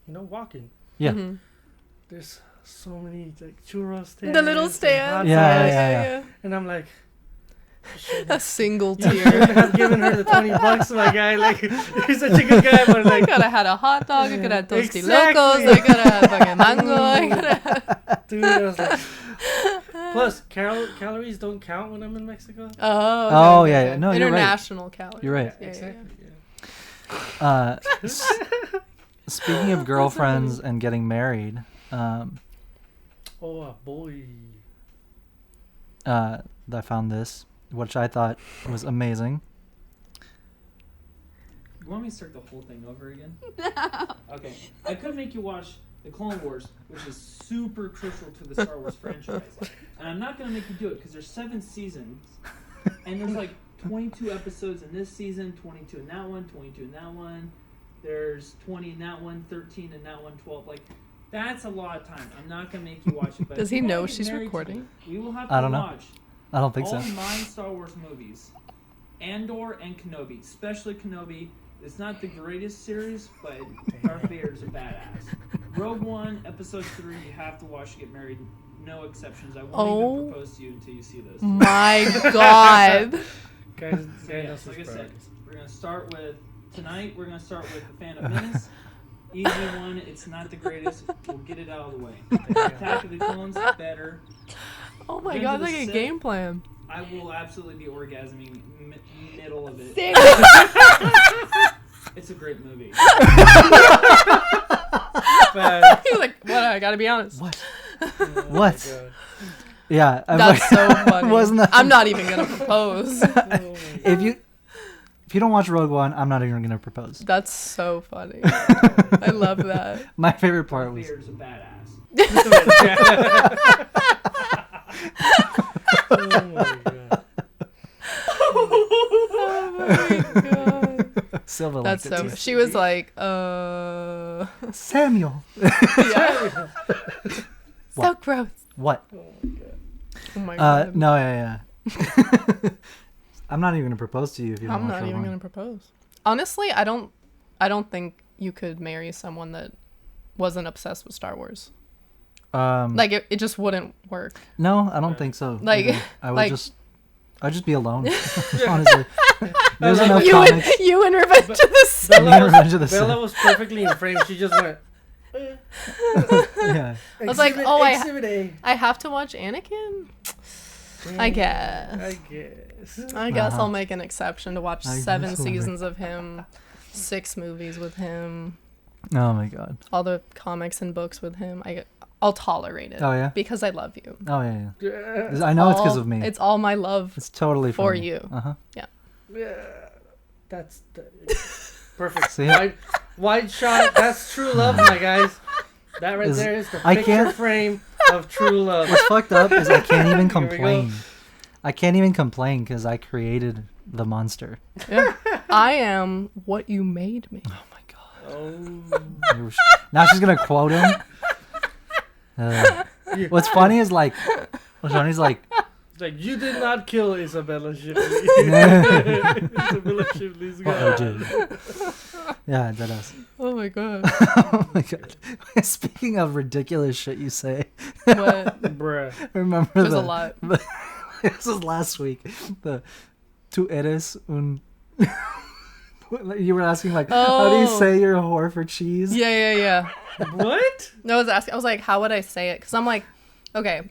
walking, Yeah. Mhm. there's so many, like, churros stands. The little and stand. hot Yeah, dogs, yeah. And I'm like, A single you tier. shouldn't have given her the $20, my guy. Like, you're such a good guy, but I like, could have had a hot dog. I could have toasty Exactly. locos. I could have had fucking mango. I could have. dude, I was like, plus calories don't count when I'm in Mexico. Oh, yeah, yeah. No, you're right. International calories. You're right. Yeah, Exactly. yeah. Speaking of girlfriends and getting married, Oh boy. I found this, which I thought was amazing. You want me to start the whole thing over again? Okay. I could make you watch The Clone Wars, which is super crucial to the Star Wars franchise. And I'm not going to make you do it because there's 7 seasons. And there's like 22 episodes in this season, 22 in that one, 22 in that one. There's 20 in that one, 13 in that one, 12. Like, that's a lot of time. I'm not going to make you watch it. But Does if he you wanna know get she's married to recording? me, we will have I to don't know. watch I don't think all so. 9 Star Wars movies. Andor and Kenobi. Especially Kenobi. It's not the greatest series, but Darth Vader's a badass. Rogue One, Episode 3, you have to watch to get married. No exceptions. I won't even propose to you until you see this. My God. Guys, So yes, like I said, we're going to start with, tonight we're going to start with The Phantom Menace. Easy one, it's not the greatest. We'll get it out of the way. Attack of the Clones, better. Oh my Revenge God, of the like a Sith, game plan. I will absolutely be orgasming middle of it. It's a great movie. He's like, what? I gotta be honest. What? Oh What? Yeah. That's so funny. Wasn't that? I'm not even gonna propose. If you don't watch Rogue One, I'm not even gonna propose. That's so funny. I love that. My favorite part Darth was Vader's a badass. Oh my God. Silva That's liked it so. too. She was like, Samuel. yeah. So gross. What? Oh my god. No, yeah. I'm not even gonna propose to you if you don't I'm watch not even Rogue gonna One. propose. Honestly, I don't think you could marry someone that wasn't obsessed with Star Wars. Like it just wouldn't work. No, I don't think so. Like- either. I would like- I'd just be alone. Honestly, there's enough You comics. and you in Revenge of the Sith. Revenge of the Bella Sith. was perfectly in frame. She just went. Yeah. I was like, "Exhibit- oh, exhibit A." I have to watch Anakin. I guess. I guess. Uh-huh. I'll make an exception to watch I 7 guess so. seasons of him, 6 movies with him, Oh my god. all the comics and books with him. I'll tolerate it. Oh yeah. Because I love you. Oh yeah. I know it's because of me. It's all my love. It's totally for me. you. Uh huh. That's perfect. See? Wide shot. That's true love, my guys. That right Is- there is the I picture can't- frame of true love. What's fucked up is I can't even Here we go. complain. I can't even complain because I created the monster. Yeah. I am what you made me. Oh my god. Now she's gonna quote him. What's funny is like, Johnny's like, It's like, you did not kill Isabella Shipley. Isabella Shipley's what I gone. did. Yeah, that is. Oh my god. Oh my god. Speaking of ridiculous shit you say, What? Bruh. remember There's the, a lot. this was last week. The tú eres un. You were asking like, how do you Oh. say you're a whore for cheese? Yeah. What? No, I was like, how would I say it? Because I'm like, okay,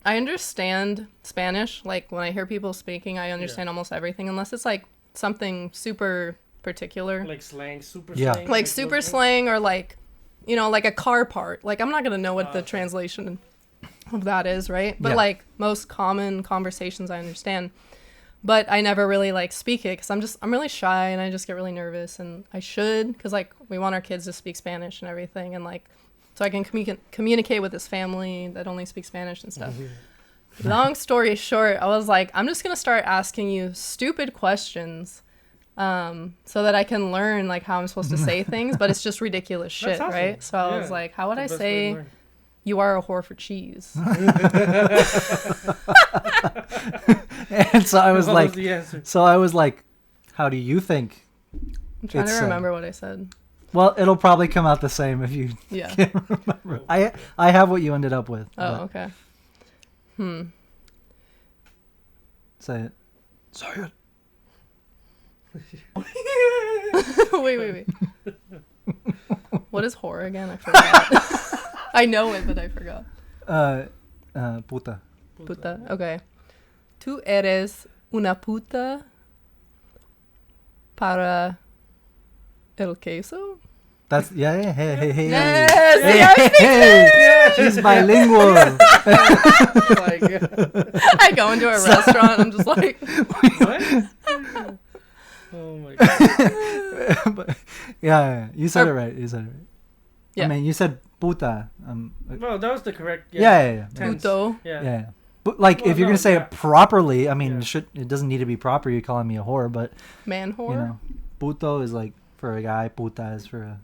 I understand Spanish. Like when I hear people speaking, I understand almost everything, unless it's like something super particular, Like slang, super Yeah. slang. like super slang, or like, you know, like a car part. Like I'm not gonna know what the okay. translation of that is, right? But Yeah. like most common conversations, I understand. But I never really like speak it because I'm really shy and I just get really nervous, and I should, because like we want our kids to speak Spanish and everything, and like so I can communicate with his family that only speak Spanish and stuff. Long story short, I was like, I'm just gonna start asking you stupid questions, so that I can learn like how I'm supposed to say things, but it's just ridiculous shit, awesome. right? So I was Yeah. like, how would I The best way to say learn. you are a whore for cheese? And so I was What like, was the answer? how do you think? I'm trying It's, to remember what I said. Well, it'll probably come out the same if you Yeah. can't remember. I have what you ended up with. Oh, but okay. Say it. Say it. Wait. What is whore again? I forgot. I know it, but I forgot. Puta. Puta. Okay. Tú eres una puta para el queso? That's hey. Yes! Hey, she's bilingual. Oh my God. I go into a restaurant, I'm just like, What? Oh my God. But, yeah, you said it right. Yeah. I mean, you said puta. No, that was the correct. Yeah. Tense. puto. Yeah. But like, Well, if you're no, gonna say yeah. it properly, I mean, Yeah. it doesn't need to be proper. You're calling me a whore, but Man whore. you know, puto is like for a guy. Puta is for a.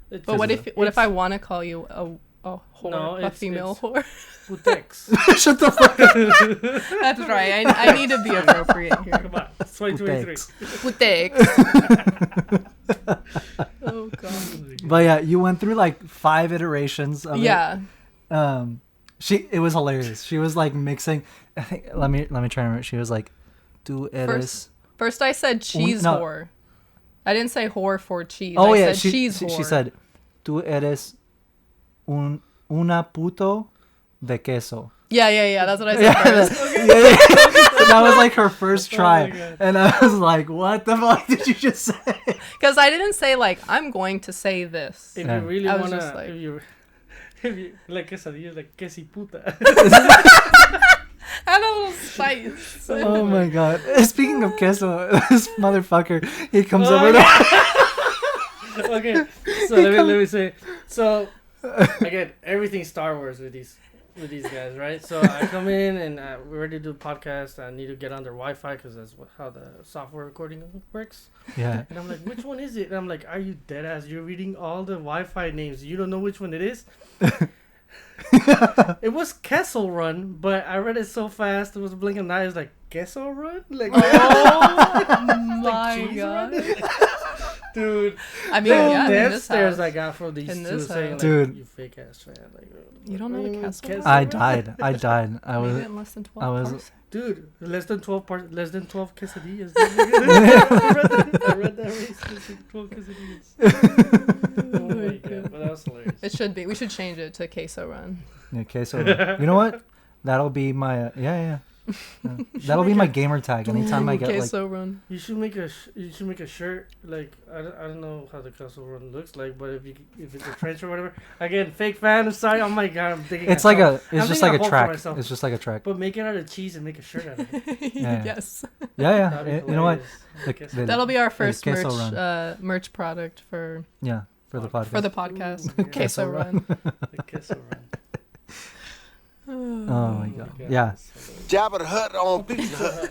It's But what just- if I want to call you a whore, No, a it's- female it's- whore? Putex. Shut the fuck up. That's right. I need to be appropriate here. Come on, it's 2023. Putex. Putex. Oh god. But yeah, you went through like 5 iterations of Yeah. it. It was hilarious. She was like mixing. I think let me try to remember. She was like, "Tú eres." First I said cheese no. whore. I didn't say whore for cheese. Oh I yeah, said cheese she whore. said, "Tú eres una puto de queso." Yeah. That's what I said Yeah, first. So that was like her first Oh try, my God. and I was like, "What the fuck did you just say?" Because I didn't say like I'm going to say this. If Yeah. you really I was wanna, just like- if you like quesadillas, like quesi puta. I had a little spice. Oh my god! Speaking of queso, this motherfucker, he comes Oh over. my Okay, so let me say. So again, everything Star Wars with these. with these guys, right? So I come in and we're ready to do a podcast. I need to get on their Wi-Fi because that's how the software recording works. Yeah. And I'm like, which one is it? And I'm like, are you dead ass? You're reading all the Wi-Fi names. You don't know which one it is? It was Kessel Run, but I read it so fast. It was blinking an eye. It was like, Kessel Run? Like, Oh my god. Dude. I mean, yeah, the in death this stares house. I got from these In two this saying, house. like, Dude. you fake ass fan. Like, You don't know the Kessel? I died. I died. Made it in less than 12 I was- parsecs. Dude, less than 12 quesadillas. I read that recently. 12 quesadillas. Oh my god, but that was hilarious. It should be. We should change it to Queso Run. Yeah, queso. You know what? That'll be my yeah. That'll be my gamer tag. Anytime I get like Queso Run. You should make a shirt like I don't know how the Castle Run looks like, but if it's a trench or whatever. Again, fake fan. I'm sorry. Oh my god, I'm thinking. it's I like thought- a it's I'm just thinking like a hole for track. myself. It's just like a track. But make it out of cheese and make a shirt out of it. Yeah. Yes. Yeah. That'd be You know what? hilarious. That'll be our first Queso merch product for Yeah, for the podcast. the podcast. Ooh, Queso Queso Run. The Castle Run. Oh my god. Yeah. Jabba the Hutt on Pizza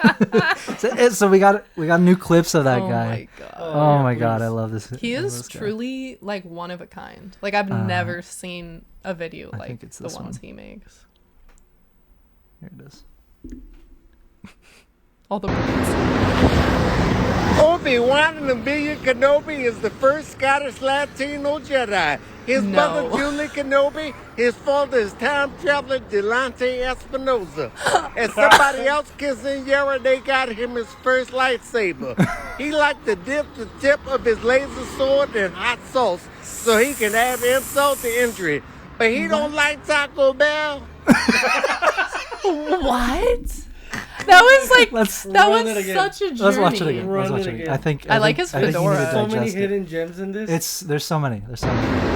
Hut. So we got new clips of that Oh guy. my god. Oh yeah, my god, please. I love this. He I love is this guy. truly like one of a kind. Like I've never seen a video I like think it's the this ones one. he makes. Here it is. All the birds. Obi-Wan Kenobi is the first Scottish Latino Jedi. His No. mother, Julie Kenobi, his father is time traveler Delante Espinosa. And somebody else kissing Yara, they got him his first lightsaber. He liked to dip the tip of his laser sword in hot sauce so he can add insult to injury. But he don't like Taco Bell. What? That was like Let's that run was it again. such a journey. let's watch it again. Run Let's watch it it again. again. I think I like think- his I think you need to fedora. So many digest it. hidden gems in this. There's so many. There's so many.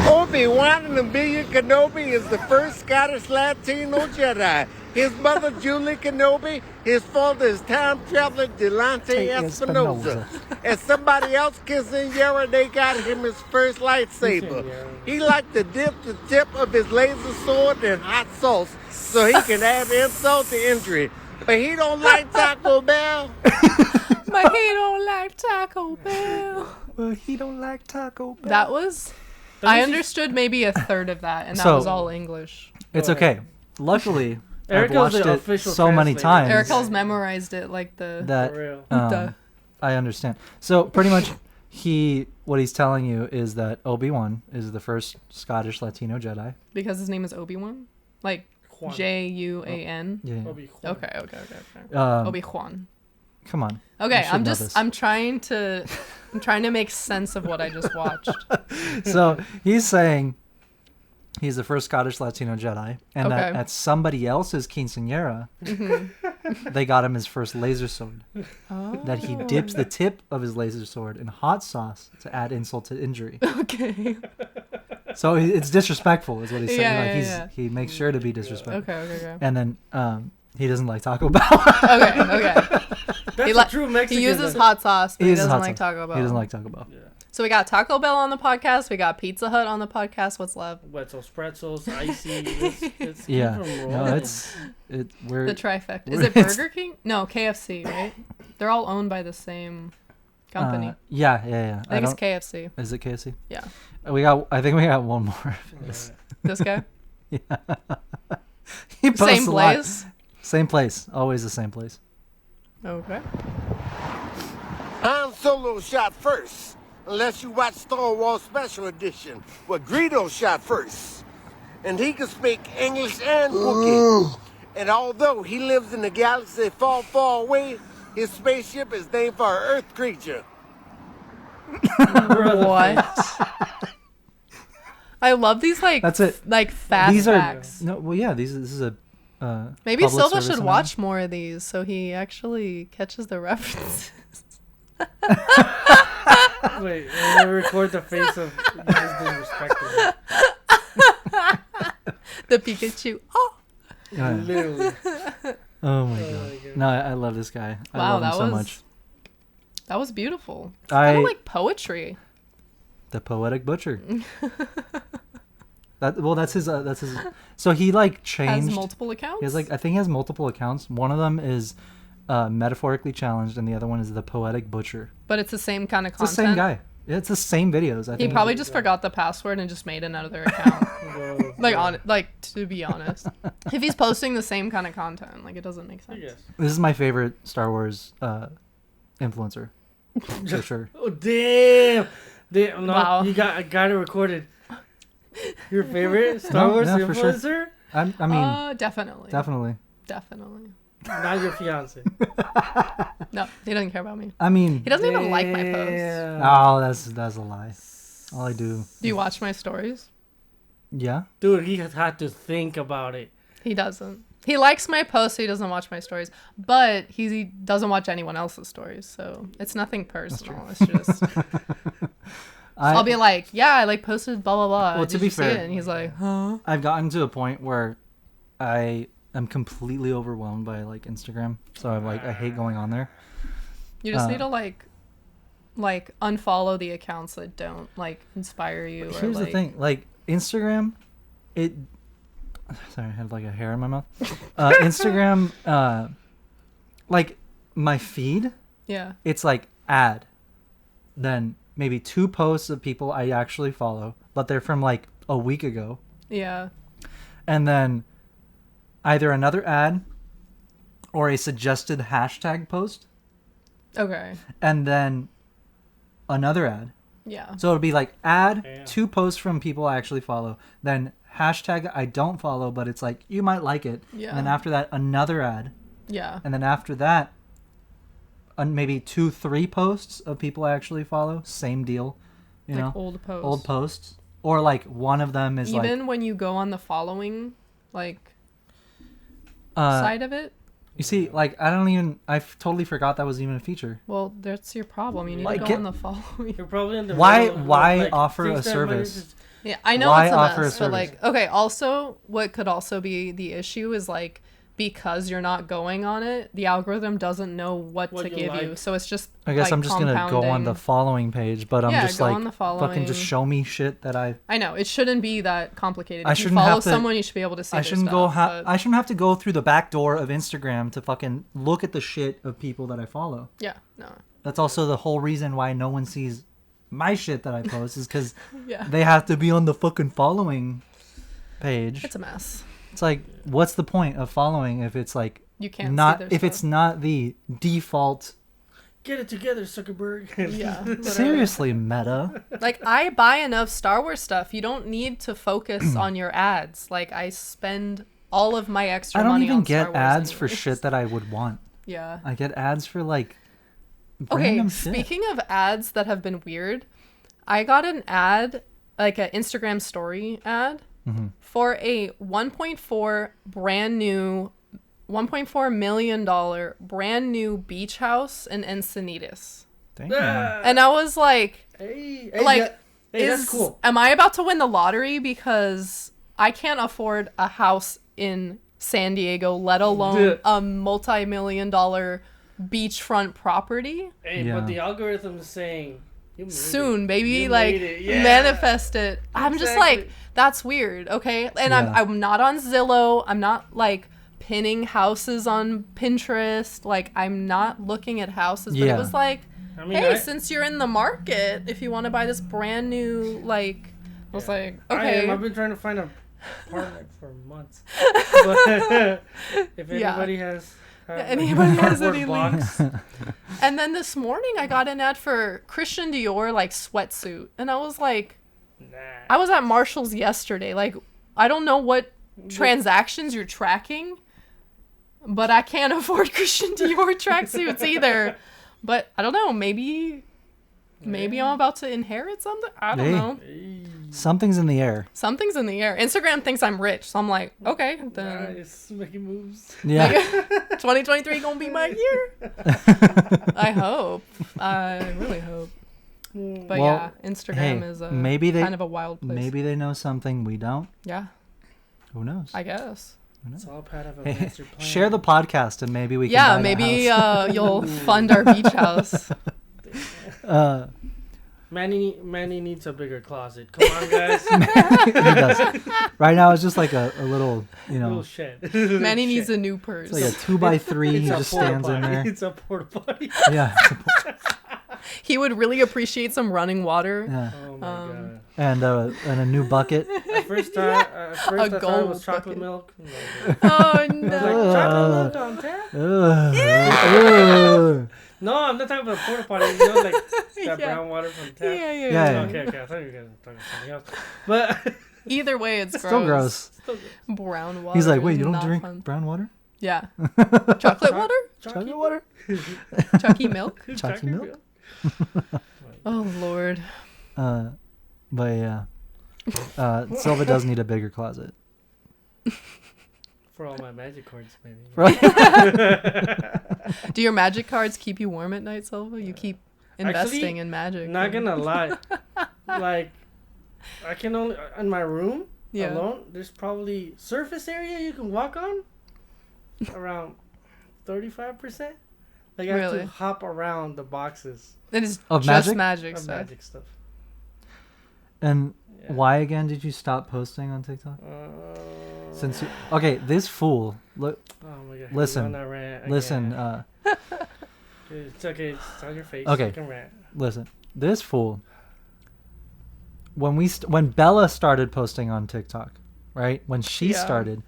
Obi-Wan Kenobi is the first Scottish Latino Jedi. His mother, Julie Kenobi, his father is time traveler Delante Espinosa. And somebody else kissing Yara, they got him his first lightsaber. He liked to dip the tip of his laser sword in hot sauce so he can add insult to injury. But he don't like Taco Bell. But he don't like Taco Bell. Well, he don't like Taco Bell. That was I understood maybe a third of that, and that So- was all English. It's okay. Luckily, I've Arakel's watched the it official so many translator. times Arakel's memorized it like the that For real. Duh. I understand. So pretty much, what he's telling you is that Obi-Wan is the first Scottish Latino Jedi. because his name is Obi-Wan, like Juan. Juan. Yeah. Obi-Wan. Okay. Um, Obi-Juan. Come on. Okay, should know this. I'm trying to make sense of what I just watched. So he's saying he's the first Scottish Latino Jedi, and that Okay. at somebody else's quinceañera, they got him his first laser sword. Oh. That he dips the tip of his laser sword in hot sauce to add insult to injury. Okay. So it's disrespectful, is what he's saying. Yeah, Like he makes sure to be disrespectful. Okay. And then he doesn't like Taco Bell. Okay. That's He a li- true Mexican. He uses then. hot sauce, but he uses doesn't hot like sauce. Taco Bell. He doesn't like Taco Bell. Yeah. So we got Taco Bell on the podcast. We got Pizza Hut on the podcast. What's left? Wetzels, pretzels, icy. It's Yeah. From No, Rome. we're The trifecta. Is we're- it Burger King? No, KFC, right? They're all owned by the same company. Yeah. I think it's KFC. Is it KFC? Yeah. I think we got one more. This guy? Yeah. He posts Same a lot. place? Same place. Always the same place. Okay. Han Solo shot first, unless you watch Star Wars Special Edition, where Greedo shot first. And he can speak English and Wookiee. And although he lives in a galaxy far, far away, his spaceship is named for an Earth creature. What? I love these That's it. like fast These are facts. no. Well, yeah. This is a. Maybe public Silva service should announcement. watch more of these so he actually catches the references. Wait, I'm gonna record the face of you just disrespected The Pikachu. Oh, Yeah. me. Literally. Oh my god. No, I love this guy. I wow, love him that so was much. that was beautiful. It's kind I of like poetry. the poetic butcher. That's his. So he like changed. Has multiple accounts. He has I think he has multiple accounts. One of them is metaphorically challenged, and the other one is the poetic butcher. But it's the same kind of It's content. the same guy. Yeah, it's the same videos. I He think probably just forgot the password and just made another account. To be honest, if he's posting the same kind of content, like it doesn't make sense. Yes. This is my favorite Star Wars influencer. For sure. Oh damn! No, Wow. I got it recorded. Your favorite Star Wars for sure. influencer? I mean, Definitely. definitely. Not your fiance. No, he doesn't care about me. I mean, He doesn't even like my posts. Damn. oh, that's a lie. All I do. Do you watch my stories? Yeah. Dude, he has had to think about it. He doesn't. He likes my posts, so he doesn't watch my stories. But he doesn't watch anyone else's stories, so it's nothing personal. It's just I'll be like, yeah, I like posted blah blah blah. Well, Did to be you see fair, it? And he's like, huh? I've gotten to a point where I am completely overwhelmed by like Instagram, so I hate going on there. You just need to like unfollow the accounts that don't like inspire you. Here's the thing, like Instagram, sorry, I had like a hair in my mouth. Instagram, like my feed, Yeah. it's like ad, then maybe 2 posts of people I actually follow, but they're from like a week ago, Yeah. and then either another ad or a suggested hashtag post, Okay. and then another ad. Yeah. So it'll be like ad, Damn. 2 posts from people I actually follow, then hashtag I don't follow, but it's like you might like it. Yeah. And then after that, another ad, Yeah. and then after that, maybe 2-3 posts of people I actually follow. Same deal, you know, Old posts. old posts, or like one of them is Even when you go on the following like side of it. You see, like I totally forgot that was even a feature. Well, that's your problem. You need Like, to go on the following. You're probably in the Why middle of, why offer a things that might service? just- Yeah, I know Why it's a offer mess, a but service? like, okay. Also, what could also be the issue is like because you're not going on it, the algorithm doesn't know what What to you give like. you. So it's just. I guess like, I'm just gonna go on compounding. the following page, but I'm Yeah, just go like on the fucking just following. show me shit that I I know it shouldn't be that complicated. I If you shouldn't follow have to- someone, you should be able to see. I their shouldn't stuff, but- I shouldn't have to go through the back door of Instagram to fucking look at the shit of people that I follow. Yeah. No. That's also the whole reason why no one sees my shit that I post is because Yeah. they have to be on the fucking following page. It's a mess. It's like, what's the point of following if it's like You can't not see their if stuff. it's not the default? Get it together, Zuckerberg. Yeah. whatever. Seriously, Meta. Like I buy enough Star Wars stuff. You don't need to focus on your ads. Like I spend all of my extra I don't money even on get Star Wars ads for anyways. shit that I would want. Yeah. I get ads for like Okay, random shit. speaking of ads that have been weird, I got an ad, like an Instagram story ad, Mm-hmm. for a $1.4 million brand new beach house in Encinitas. Damn. And I was like, Hey, like, that's cool. Am I about to win the lottery because I can't afford a house in San Diego, let alone Dude. a multi-million-dollar beachfront property? Hey, Yeah. but the algorithm is saying you made Soon, it. baby, You like made it. Yeah. manifest it. I'm just Exactly. like, that's weird, okay? And Yeah. I'm not on Zillow. I'm not like pinning houses on Pinterest. Like I'm not looking at houses. But Yeah. it was like, I mean, hey, since you're in the market, if you want to buy this brand new, like, I was like, okay. I've been trying to find a partner for months. But if Yeah. anybody has Anybody has cardboard any box, And then this morning I got an ad for Christian Dior like sweatsuit, and I was like, nah. I was at Marshall's yesterday. Like, I don't know what transactions you're tracking, but I can't afford Christian Dior tracksuits either. But I don't know. Maybe I'm about to inherit something. I don't Hey. know. Something's in the air. Something's in the air. Instagram thinks I'm rich, so I'm like, okay, then Nice, making moves. Yeah. 2023 gonna be my year. I hope. I really hope. But Well, yeah, Instagram hey, is a maybe they- kind of a wild place. Maybe they know something we don't. Yeah, Who knows? I guess. It's all part of a Hey, master plan. share the podcast and maybe we can Yeah, buy that maybe house. you'll fund our beach house. Manny needs a bigger closet. Come on, guys. He does. Right now, it's just like a little, Little shed. Manny needs a new purse. it's like a 2x3. He just stands in there. It's a porta potty. Yeah. He would really appreciate some running water. Yeah. Oh my god. And a new bucket. At first I thought it gold was chocolate bucket. milk. Oh I was like, no. chocolate milk on tap? Ugh. No, I'm not talking about porta potty. You know, like that Yeah. brown water from tap. Yeah. Yeah. Okay. I thought you guys were talking about something else. But Either way, it's gross. Still gross. Brown water. He's like, wait, is you don't not drink fun. brown water? Yeah. Chocolate water? Chocolate water? Chucky milk? Chocolate milk? Oh Lord. But yeah. Silva does need a bigger closet. For all my magic cards, maybe. Right? Do your magic cards keep you warm at night, Silva? You keep investing Actually, in magic. Not gonna lie. Like, I can only, in my room alone, there's probably surface area you can walk on around 35%. Like, I have Really? to hop around the boxes It is Of just magic? magic of stuff. magic stuff. And Yeah. why again did you stop posting on TikTok? Since you, okay, this fool. Look, Oh my god. Listen. On that rant listen, again. It's okay. It's on your face. Okay. You can rant. listen. This fool. When Bella started posting on TikTok, right? When she Yeah. started,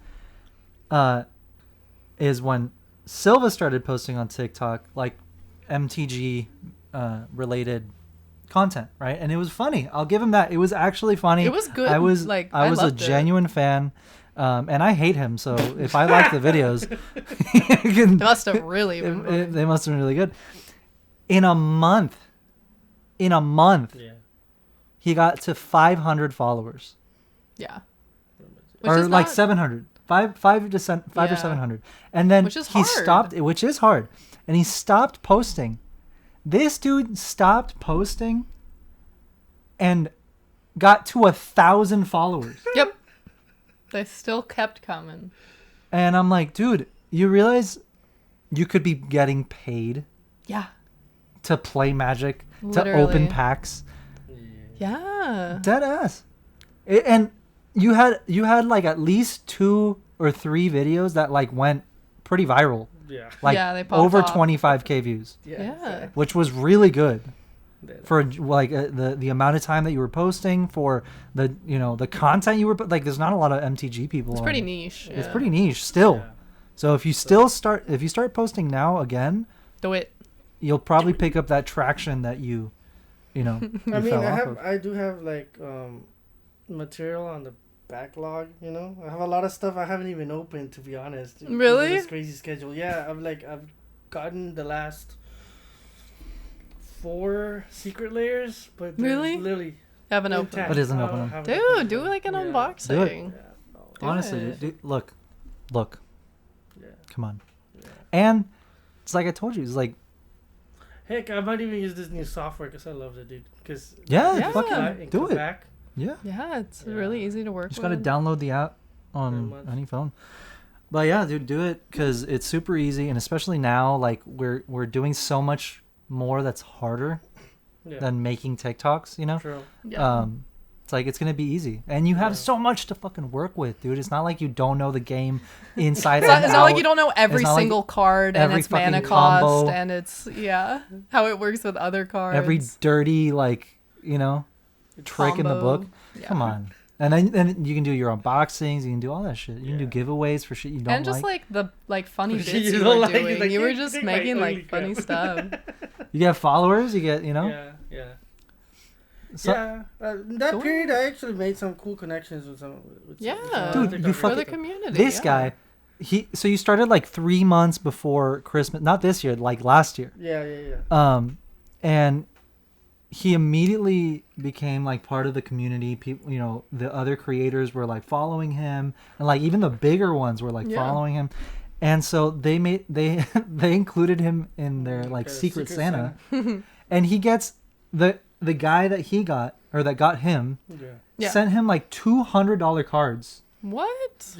is when Silva started posting on TikTok, like MTG related content, right? And it was funny. I'll give him that. It was actually funny. It was good. I was Like, I I was a loved it. genuine fan. And I hate him, so if I like the videos, They must have really been. they must have been really good. In a month, Yeah. he got to 500 followers, Yeah. or is like not- 700, five or Yeah. 700, and then Which is he hard. stopped, which is hard, and he stopped posting. This dude stopped posting, and got to 1,000 followers. Yep. They still kept coming. And I'm like, dude, you realize you could be getting paid Yeah. to play Magic, to Literally. open packs, Yeah. dead ass. And you had like at least 2 or 3 videos that like went pretty viral, Yeah. like Yeah, they popped over off. 25K views, Yeah. which was really good Yeah. for like the amount of time that you were posting, for the the content you were like. There's not a lot of MTG people. It's on pretty it. niche. It's yeah. pretty niche still. Yeah. So if you start posting now again, Do it. you'll probably pick up that traction that you I mean, fell off of. I do have like material on the backlog. You know, I have a lot of stuff I haven't even opened, to be honest. because of Really? This crazy schedule. Yeah, I've gotten the last 4 secret layers, but they're Really? literally Haven't opened. intact. But isn't I open them. haven't Dude, opened do them. like an Yeah. unboxing. Do it. Yeah. Do Honestly, it. dude, look, Yeah. come on. Yeah. And it's like I told you, it's like Heck, I might even use this new software because I love it, dude. Because yeah, fucking do it. Back. Yeah, Yeah, it's Yeah. really easy to work you just with. gotta download the app on Pretty much. any phone. But yeah, dude, do it because it's super easy, and especially now, like we're doing so much more that's harder Yeah. than making TikToks. True. Yeah. It's like it's gonna be easy, and you have Yeah. so much to fucking work with, dude. It's not like you don't know the game inside It's not, and it's not like out. you don't know every It's not like single card and every its mana fucking cost combo. and it's how it works with other cards. Every dirty like trick in the Combo. book. Yeah. Come on. And then you can do your unboxings. You can do all that shit. You can do giveaways for shit you don't and just like the funny You bits you don't were like- doing. like, you were "Here, just take my making like OnlyFans." funny stuff. You get followers. You get Yeah. So- Yeah. That Cool. period, I actually made some cool connections with some. Yeah. Dude, you For the fucking- community. this yeah. guy. So you started like 3 months before Christmas. Not this year. Like last year. Yeah. And he immediately became like part of the community. People, the other creators were like following him, and like even the bigger ones were like Yeah. following him. And so they included him in their like Okay, Secret Secret Santa, and he gets the guy that he got or that got him Yeah. Yeah. sent him like $200 cards. What?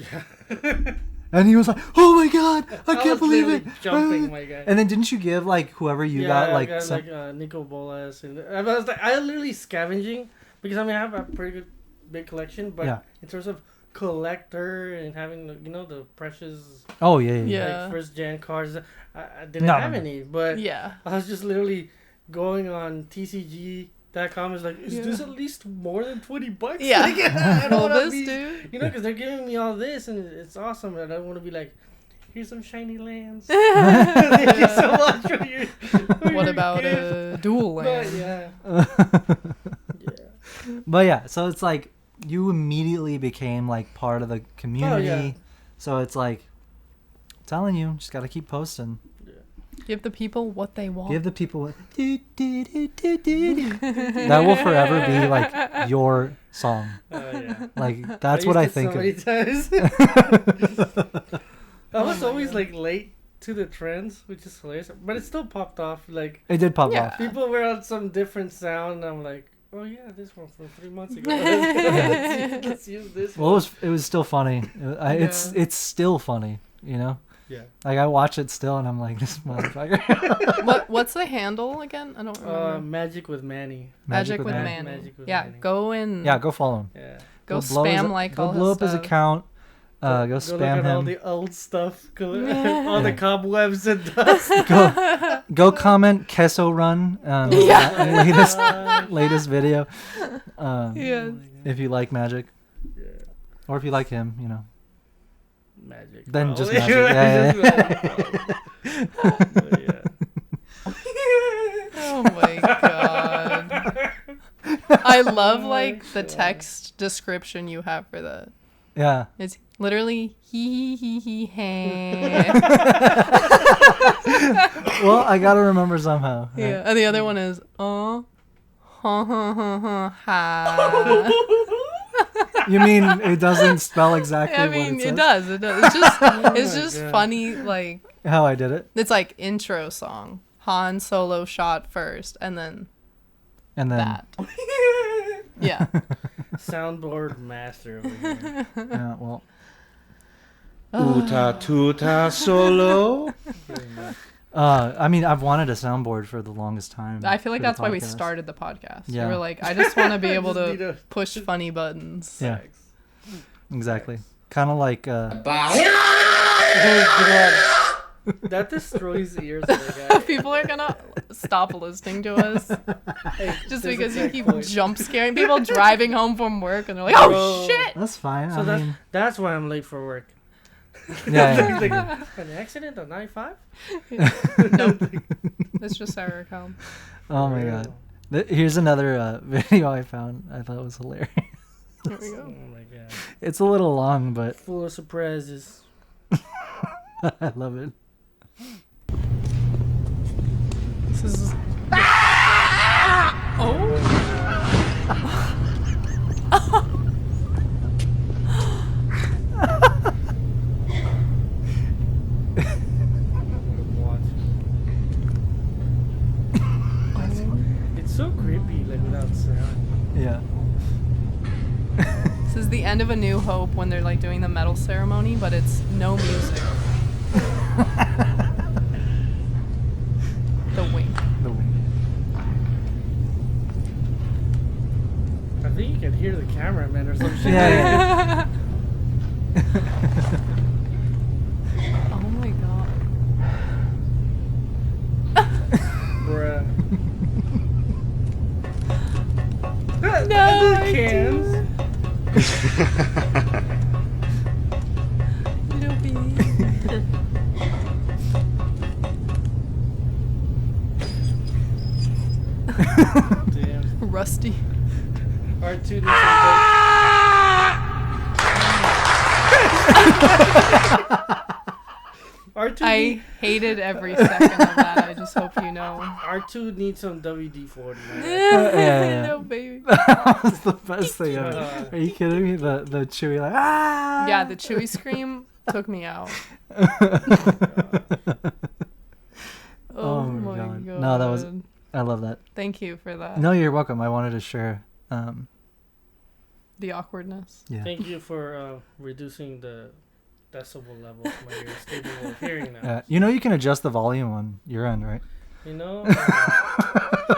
And he was like, "Oh my god, I was can't believe it!" literally jumping, my guy. And then didn't you give like whoever you got like I got some? Nico Bolas, and I was like, I literally scavenging because I mean I have a pretty good big collection, but Yeah. in terms of collector and having the precious Oh yeah. Yeah. first gen cards, I didn't No, have no. any, but Yeah. I was just literally going on TCG.com. Is like, is this at least more than $20? Yeah. Like, I don't All want this, to be, dude. because they're giving me all this and it's awesome, and I don't want to be like, here's some shiny lands. Thank you so much for your. What about a dual But land? yeah. But yeah, so it's like you immediately became like part of the community. Oh, yeah. So it's like, I'm telling you, just got to keep posting. Give the people what they want. Give the people what. That will forever be like your song. Yeah. Like that's what I think so of. many times. I was always like late to the trends, which is hilarious, but it still popped off. Like It did pop Yeah. off. people were on some different sound. I'm like, oh yeah, this one from 3 months ago. Let's use this. Well, one. it was still funny. It's still funny, you know. Yeah. Like I watch it still, and I'm like, this motherfucker. What's the handle again? I don't remember. Magic with Manny. Magic with Manny. Manny. Magic with Yeah, Manny. go and Yeah, go follow him. Yeah. go blow spam his, like go all blow his up his stuff. account. Go Go spam look at all him. the old stuff, all the cobwebs and dust. Go comment Queso Run. Latest video. Yeah. If you like Magic, Yeah. or if you like him, you know. Magic. Then just probably. Magic. But yeah. Oh my god. I love like the text description you have for that. Yeah. It's literally he hey. Well, I gotta remember somehow. Right? Yeah, and the other one is ha ha. You mean it doesn't spell exactly I what mean, it says? it does. It does. It's just God. funny. Like How I did it, it's like intro song. Han Solo shot first, and then and then that. Yeah. Soundboard master over here. yeah, well, Uta tuta solo. I mean, I've wanted a soundboard for the longest time. I feel like for the that's why we podcast. started the podcast. Yeah. We were like, I just want to be able Just need to a- push funny buttons. Yeah, exactly. Kind of like Oh god. That destroys the ears of the guy. People are gonna stop listening to us Hey, just there's a because you tech keep point. jump scaring people driving home from work, and they're like, "Oh Bro. shit!" that's fine. So I mean, that's why I'm late for work. yeah. Like, an accident on 95? Nope. It's just Arakel. Oh my god. Here's another video I found. I thought was hilarious. Here we Oh go. my god. It's a little long, but Full of surprises. I love it. This is. Oh. It's so creepy, like without sound. Yeah. This is the end of A New Hope when they're like doing the medal ceremony, but it's no music. The wink. The wing. I think you can hear the cameraman or some shit. Yeah. Oh my god. Bruh. No, The I cans. Little baby. Damn. Rusty. R2 needs R2 I hated every second of that. I just hope you know. R2 needs some WD-40. Man. yeah. No, baby. That was the best thing ever. Are you kidding me? The Chewie like ah. Yeah, the Chewie scream took me out. Oh my god. No, that was. I love that. Thank you for that. No, you're welcome. I wanted to share. The awkwardness. Yeah. Thank you for reducing the decibel level of my ears capable of hearing now. You know you can adjust the volume on your end, right? You know.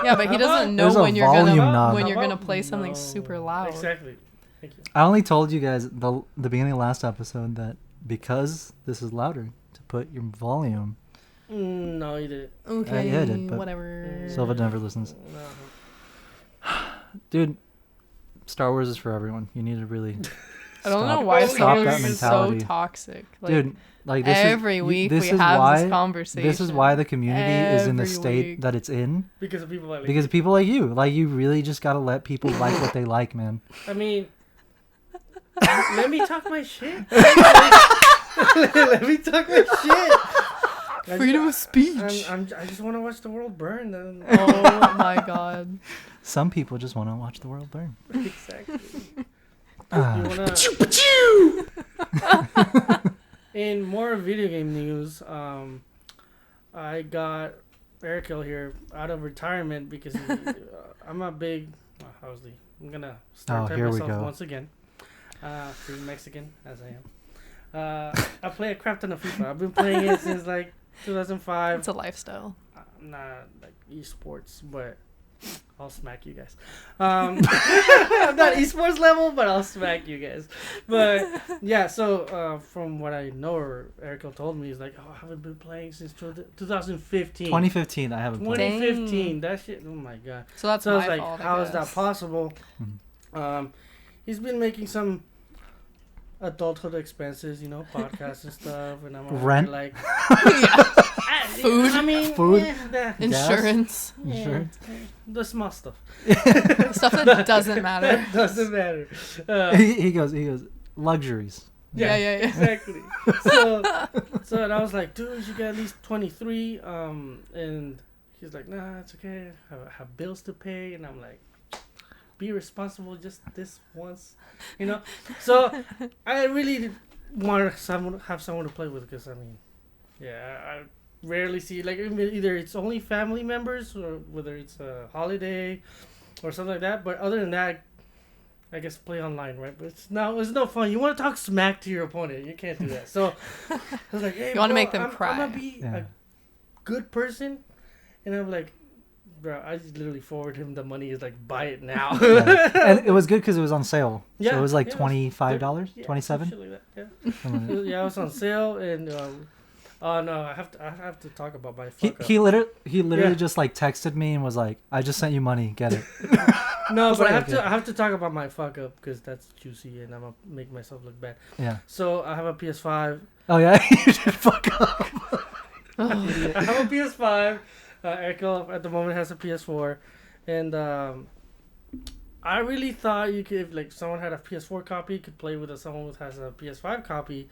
Yeah, but he doesn't know There's a when you're volume gonna knob. when you're gonna play something super loud. Exactly. Thank you. I only told you guys the beginning of last episode that because this is louder, to put your volume. No, you didn't. Okay, yeah, I did, but whatever. Silva never listens. No. Dude, Star Wars is for everyone. You need to really I don't know why stop Star that Wars is so mentality. toxic. Like, Dude, like this every is, week this we is have why, this conversation. This is why the community is in the Every state week. that it's in. Because of people like. Because of people like you. Like, you really just gotta let people like what they like, man. I mean, let me talk my shit. Let me talk my shit. Freedom of speech. I just want to watch the world burn. And... Oh my god. Some people just want to watch the world burn. Exactly. Ah. You wanna... In more video game news, I got Arakel here out of retirement because I'm a big. Obviously, I'm gonna start here we myself go. once again. Being Mexican as I am, I play a crap ton of FIFA. I've been playing it since like 2005. It's a lifestyle. I'm not like esports, but I'll smack you guys. I'm not esports level, but I'll smack you guys. But yeah, so from what I know, or Arakel told me, he's like, oh, I haven't been playing since 2015. 2015, I haven't played. 2015, that shit. Oh my god. So that's I was my like, fault, I how is that guess. possible? He's been making some adulthood expenses, podcasts and stuff, and I'm over Rent? like Food. I mean, Food? Insurance. Insurance. The small stuff. Stuff that doesn't matter. Doesn't matter. He goes, luxuries. Yeah. Exactly. So and I was like, dude, you got at least 23. And he's like, nah, it's okay. I have bills to pay. And I'm like, be responsible just this once, So I really want to have someone to play with because, I mean, I rarely see, like, either it's only family members or whether it's a holiday or something like that. But other than that, I guess play online, right? But it's no fun. You want to talk smack to your opponent. You can't do that. So I was like, hey, You wanna bro, make them I'm cry. going to be a good person. And I'm like, bro, I just literally forward him the money. He's like, buy it now. Yeah. And it was good because it was on sale. Yeah, So it was like yeah, $25, Yeah, $27. shit like that, yeah. It was on sale, and oh no, I have to talk about my fuck up. He literally Yeah. just like texted me and was like, I just sent you money, get it. No, but like, I have to talk about my fuck up because that's juicy, and I'm gonna make myself look bad. Yeah. So I have a PS5. Oh yeah, you should fuck up. I have a PS5. Arakel at the moment has a PS4, and I really thought you could, if like someone had a PS4 copy, could play with someone who has a PS5 copy.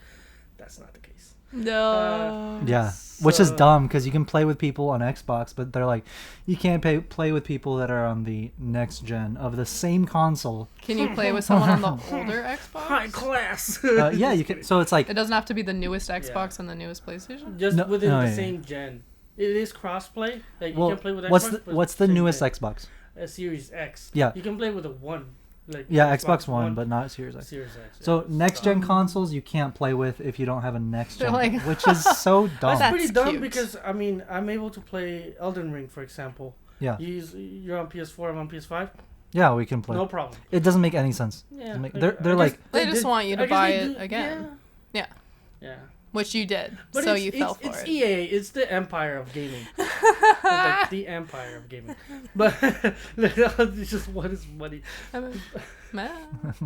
That's not the case. No. Yeah, which is So- dumb because you can play with people on Xbox, but they're like, you can't play with people that are on the next gen of the same console. Can you play with someone on the older Xbox? High class. Yeah, you can. So it's like, It doesn't have to be the newest Xbox and the newest PlayStation. Just No- within no, the yeah. same gen. It is crossplay. Like you well, can play with Xbox. what's but the same newest gen. Xbox? Series X. Yeah. You can play with a one. Like Yeah, Xbox One, but not Series X. Series X. So yeah. next gen consoles you can't play with if you don't have a next They're gen, like- which is so dumb. That's pretty That's dumb cute. because I mean I'm able to play Elden Ring, for example. Yeah, You're on PS4, I'm on PS5. yeah, we can play. No problem. It doesn't make any sense. Yeah. Doesn't make- I they're guess like, They just want you to I guess buy they it do- again. Yeah. Yeah. Which you did. But so it's, you fell for it's it. EA. It's the empire of gaming. It's like the empire of gaming. But it's just what is money? Man.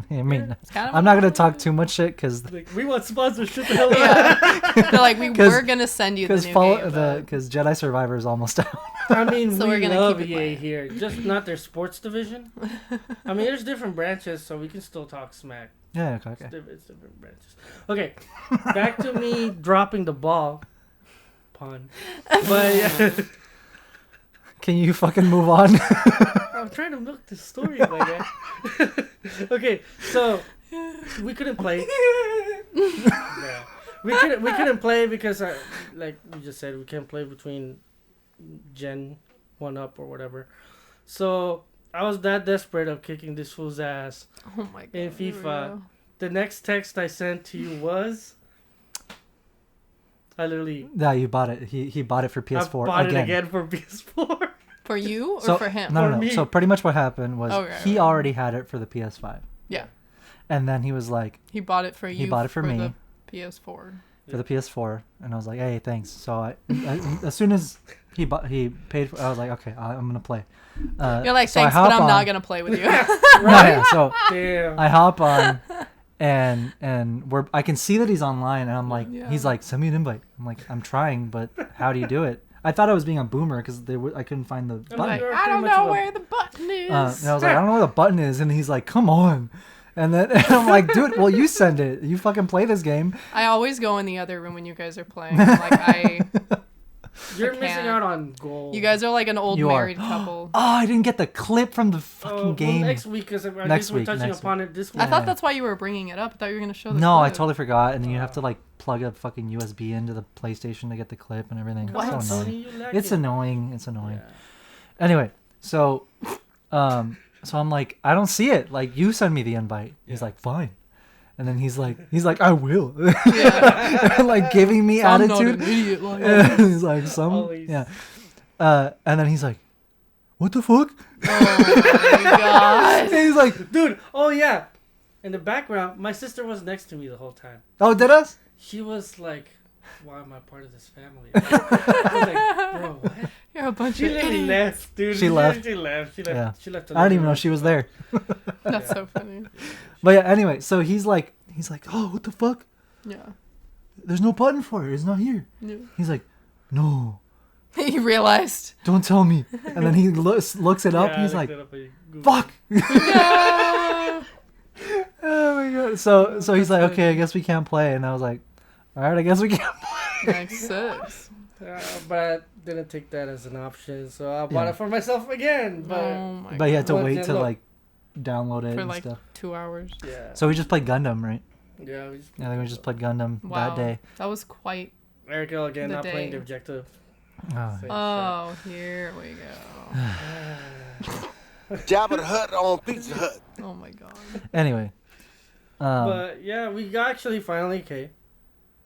I mean, It's kind of I'm not gonna talk too much shit because Like we want sponsorship. The hell out. Yeah. They're like, we 'Cause- were gonna send you the new game. because Jedi Survivor is almost out. I mean, So we we're gonna love keep it EA quiet. here, just not their sports division. I mean, there's different branches, so we can still talk smack. Yeah, okay. It's different branches. Okay, back to me dropping the ball. Pun. But yeah, Can you fucking move on? I'm trying to milk this story, my guy. Okay, so we couldn't play. Yeah. We couldn't play because like you just said, we can't play between Gen 1 up or whatever. So I was that desperate of kicking this fool's ass Oh my god. in here we FIFA. go. The next text I sent to you was, I literally. Yeah, you bought it. He bought it for PS4 I bought again. it again for PS4. For you or So, for him? No, For no, no. me. So pretty much what happened was Okay, he right. already had it for the PS5. Yeah. And then he was like, He bought it for you. He bought it for me. the PS4. for the PS4, and I was like, hey, thanks. So I as soon as he paid for, I was like, okay, I'm gonna play. You're like, so I thanks, but hop I'm not on. gonna play with you. No, yeah, so Damn. I hop on, and I can see that he's online, and I'm like, Yeah. he's like, send me an invite. I'm like, I'm trying, but how do you do it? I thought I was being a boomer because I couldn't find the button. Like, You're I don't pretty much know of a- where the button is. And I was like, I don't know where the button is, and he's like, come on. And then and I'm like, dude, well, you send it. You fucking play this game. I always go in the other room when you guys are playing. Like You're I missing can't. out on gold. you guys are like an old You are. married couple. Oh, I didn't get the clip from the fucking Well, game. next week, because Next next week, week, we're touching next upon it this week. I thought Yeah. that's why you were bringing it up. I thought you were gonna show the No, I clip. totally forgot. And then you have to like plug a fucking USB into the PlayStation to get the clip and everything. Come on, It's so annoying. Sony, you lack It's it. annoying. It's annoying. Yeah. Anyway, so I'm like, I don't see it. Like, you send me the invite. He's like, fine. And then he's like, I will. Yeah. Like giving me I'm not attitude. an idiot like He's like, Always. yeah. And then he's like, what the fuck? Oh my god. And he's like, Dude, oh yeah. In the background, my sister was next to me the whole time. oh, did us? She was like, why am I part of this family? I was like, bro, what? You're a bunch She of literally idiots. left, dude. She left. She left. She left. Yeah. She left. I didn't even know she was there. That's so funny. But yeah, anyway, so he's like, oh, what the fuck? Yeah. There's no button for it. It's not here. Yeah. He's like, no, He realized. don't tell me. And then he looks it up. Yeah, I He's looked like, it up on Google. fuck. No. Oh my god. So he's like, okay, I guess we can't play. And I was like, all right, I guess we can't play. Makes sense. But I didn't take that as an option, so I bought Yeah. it for myself again. But Oh my But you had to Well, wait yeah, to look. like download it For and like stuff. 2 hours. yeah, So we just played Gundam, right? yeah. We just, Yeah, I think we just played Gundam Wow. that day. That was quite. Arakel again, The not playing day. the objective. Oh. Same Oh, here we go. Jabba the Hutt on Pizza Hut. Oh my god. Anyway. But yeah, we got actually finally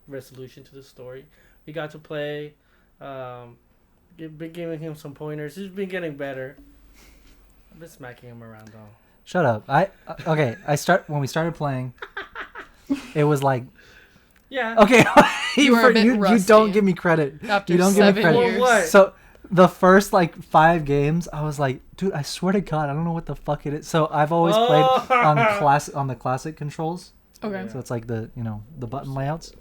resolution to the story. We got to play. Been giving him some pointers. He's been getting better. I've been smacking him around though. Shut up. When we started playing, it was like, Yeah. okay, You were a bit you rusty. don't give me credit. After You don't give me 7 credit. years. Well, what? So the first like 5 games, I was like, dude, I swear to God, I don't know what the fuck it is. So I've always played on the classic controls. Okay. So it's like the the button layouts,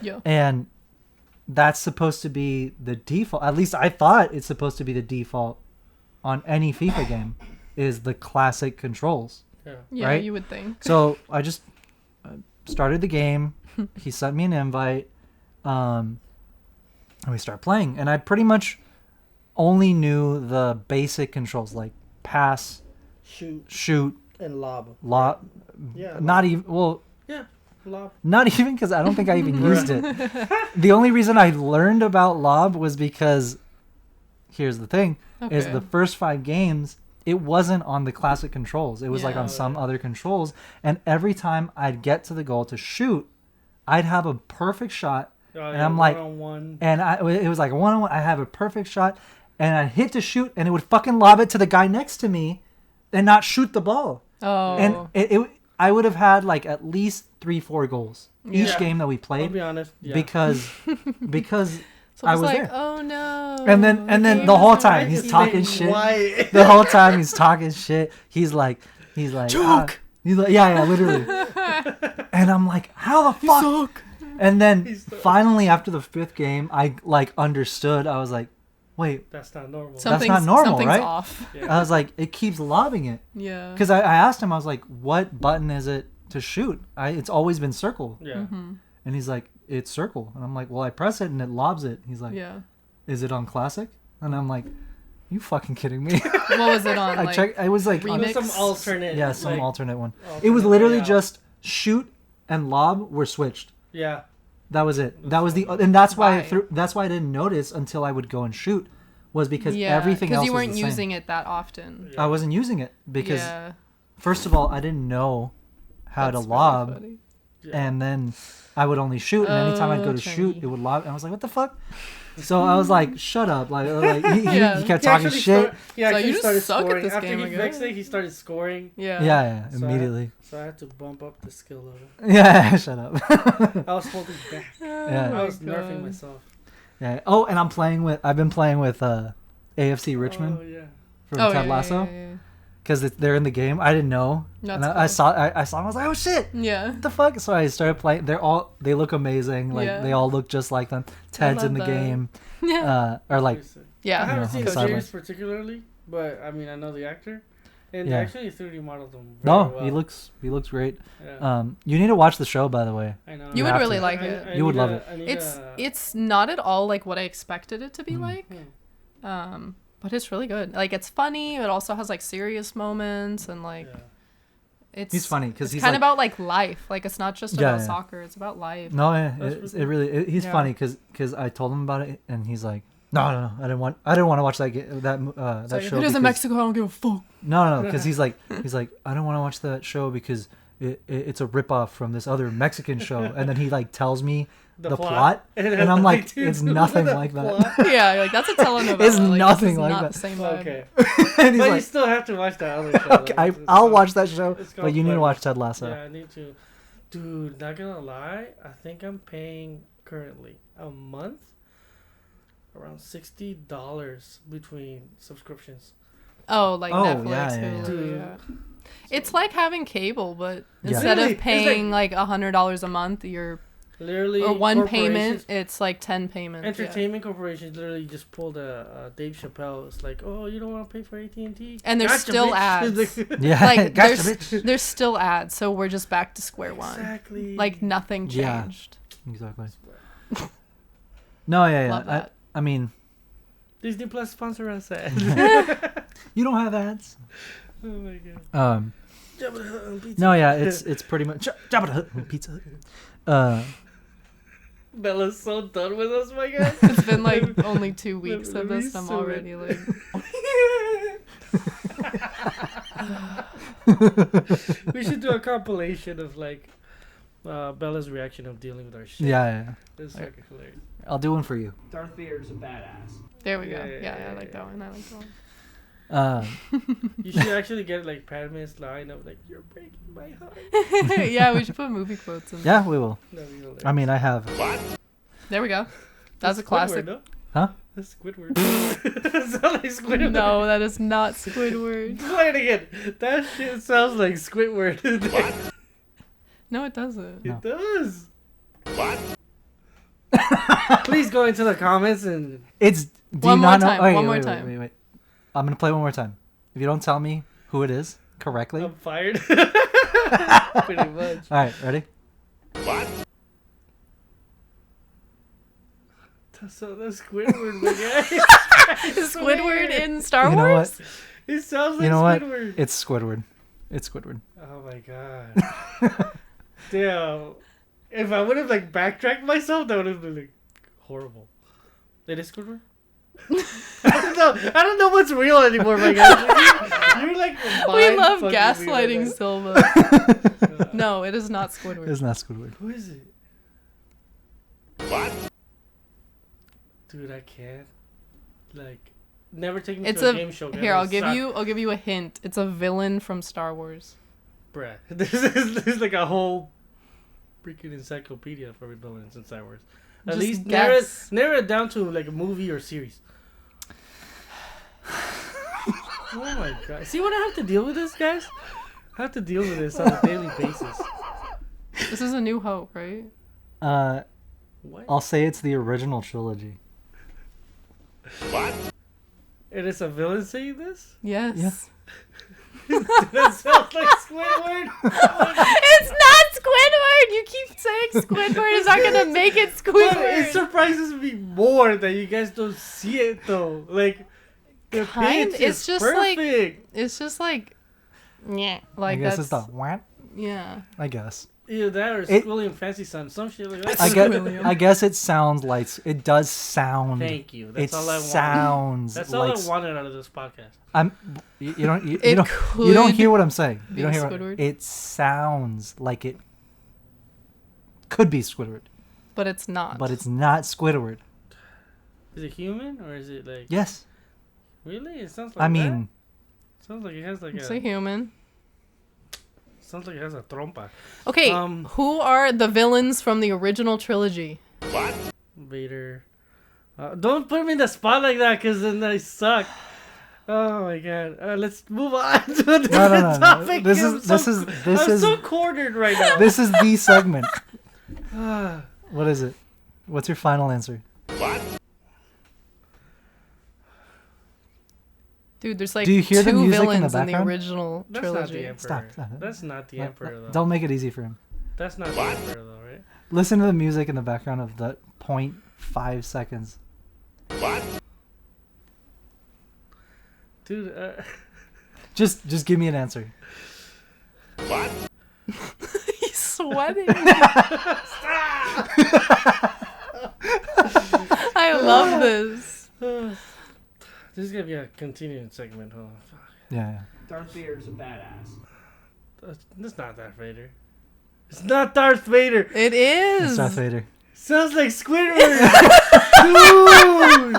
Yeah. and that's supposed to be the default. At least I thought it's supposed to be the default on any FIFA game, is the classic controls. Yeah. Yeah, Right? you would think. So I just started the game. He sent me an invite, and we start playing. And I pretty much only knew the basic controls like pass, shoot, And lob. lob. Yeah. Not even well. Yeah. Lob. Not even because I don't think I even used it. The only reason I learned about lob was because, here's the thing, is Okay. the first 5 games, it wasn't on the classic controls. It was like Yeah. on some other controls. And every time I'd get to the goal to shoot, I'd have a perfect shot. And I'm like, one-on-one. and it was like a one-on-one. I have a perfect shot, and I'd hit to shoot, and it would fucking lob it to the guy next to me and not shoot the ball. Oh. And I would have had like at least 3-4 goals each Yeah. game that we I'll played be honest. Yeah. because So I it's was like, there. oh no. And then game the whole isn't time ready. he's talking shit. Why? The whole time he's talking shit. He's like Joke. he's like yeah, literally. And I'm like, how the fuck? And then finally after the 5th game, I like understood. I was like, wait, That's not normal. Something's, normal, something's right? off. Yeah. I was like, it keeps lobbing it. Yeah. Because I asked him, I was like, what button is it to shoot? It's always been circle. Yeah. Mm-hmm. And he's like, it's circle. And I'm like, well, I press it and it lobs it. He's like, Yeah. is it on classic? And I'm like, you fucking kidding me? What was it on? I Like, checked. I was like, It on- was Remix? some alternate. yeah, some like, alternate one. It alternate was literally layout. just shoot and lob were switched. Yeah. That was it. That was and that's why Why? that's why I didn't notice until I would go and shoot, was because yeah, everything else you was weren't the same. using it that often. I wasn't using it because Yeah. first of all, I didn't know how That's to really lob. funny. and then I would only shoot, and anytime I'd go to shoot, it would lob. And I was like, what the fuck? So I was like, shut up. Like he kept talking shit. You just suck scoring. at this After game. he vexed it, he started scoring. Yeah. Immediately. So I had to bump up the skill level. Yeah, shut up. I was holding back. Yeah. I was nerfing myself. Yeah. Oh, and I've been playing with AFC Richmond from Ted Lasso. Because they're in the game. I didn't know. That's and cool. I saw I was like, oh shit. Yeah. What the fuck? So I started playing. They look amazing. Like they all look just like them. Ted's in the game. Yeah. Or like I haven't seen the sideline. series particularly, but I mean I know the actor. And they actually 3D modeled him very well. he looks great. Yeah. You need to watch the show, by the way. I know. You would really like it. You would love it. It's not at all like what I expected it to be like. But it's really good. Like, it's funny. It also has like serious moments, and like he's funny because he's kind like, of about like life. Like, it's not just about soccer. It's about life. No, he's funny because I told him about it, and he's like, no, I didn't want to watch that show. If it is in Mexico, I don't give a fuck. No, because he's like I don't want to watch that show because it's a ripoff from this other Mexican show, and then he like tells me the plot, and I'm like, it's nothing like that. Yeah, like that's a telenovela. It's like, nothing like that. The same vibe. Okay, and he's but like, you still have to watch that other show. Okay, I'll watch that show, but you need to watch Ted Lasso. Yeah, I need to. Dude, not gonna lie, I think I'm paying currently a month around $60 between subscriptions. Oh, like Netflix, yeah. Hulu, It's like having cable, but instead of paying like $100 a month, you're literally or one payment. It's like 10 payments. Entertainment corporations literally just pulled a Dave Chappelle. It's like, oh, you don't want to pay for AT&T, and there's still ads. Like there's still ads. So we're just back to square one. Exactly. Like nothing changed. Yeah, exactly. No, Love that. I mean, Disney Plus sponsor us. You don't have ads. Oh my god. Jabba the Hutt on Pizza. No, it's pretty much Jabba the Hutt on Pizza. Bella's so done with us, my guy. It's been like only 2 weeks of this. I'm already like. We should do a compilation of like Bella's reaction of dealing with our shit. Yeah. It's fucking hilarious. I'll do one for you. Darth Vader's a badass. There we go. Yeah, I like that one. You should actually get like Padme's line of like, "You're breaking my heart." Yeah, we should put movie quotes in. Yeah, we will. Hilarious. I mean, I have. There we go. That's a classic. No? Huh? That's Squidward. That sounds like Squidward. No, that is not Squidward. Play it again. That shit sounds like Squidward. No, it doesn't. It does. What? Please go into the comments and. It's. One more time. Wait. I'm gonna play one more time. If you don't tell me who it is correctly, I'm fired. Pretty much. All right, ready? What? So that's Squidward, my guy. Is Squidward in Star You know Wars? what? It sounds like You know Squidward. what? It's Squidward. It's Squidward. Oh my god. Damn. If I would have like backtracked myself, that would have been like horrible. It is Squidward? I don't know what's real anymore, my guy. You're like we love gaslighting Silva. No, it is not Squidward. It's not Squidward. Who is it? What? Dude, I can't. Like, never take me to a game show. Here, I'll give you a hint. It's a villain from Star Wars. Bruh, this is like a whole freaking encyclopedia for villains in Star Wars. At Just least guess. narrow it down to like a movie or series. Oh my god! See what I have to deal with this, guys? I have to deal with this on a daily basis. This is A New Hope, right? What? I'll say it's the original trilogy. What? It is a villain saying this? Yes. Yeah. That sounds like Squidward. It's not Squidward. You keep saying Squidward is not gonna make it But Squidward. it surprises me more that you guys don't see it though. Like the pitch is perfect. It's just like, yeah, like I guess that's it's the what? yeah. I guess. Either that or Squilly and Fancy Son, some shit like that. I guess it sounds like it does sound. Thank you. That's all I want. Sounds. That's all I wanted out of this podcast. You don't hear what I'm saying. You don't hear Squidward. it sounds like it Could be Squidward, But it's not. but it's not Squidward. Is it human or is it like? Yes. Really? It sounds like. I mean, sounds like it has like It's a. a human. Sounds like it has a trompa. Okay, who are the villains from the original trilogy? Vader. Don't put me in the spot like that, because then I suck. Oh my god. Let's move on to a different topic. This is I'm so cornered right now. This is the segment. What is it? What's your final answer? Dude, there's like Do you hear the two music in the villains in the background? original That's not trilogy. the Emperor. Stop. That's not the Emperor, though. Don't make it easy for him. That's not the Emperor, though, right? Listen to the music in the background of the 0.5 seconds. Dude, Just give me an answer. He's sweating. I love this. This is gonna be a continuing segment, huh? Fuck. Yeah. Darth Vader's a badass. That's not Darth Vader. It's not Darth Vader. It is. It's Darth Vader. Sounds like Squidward. Dude.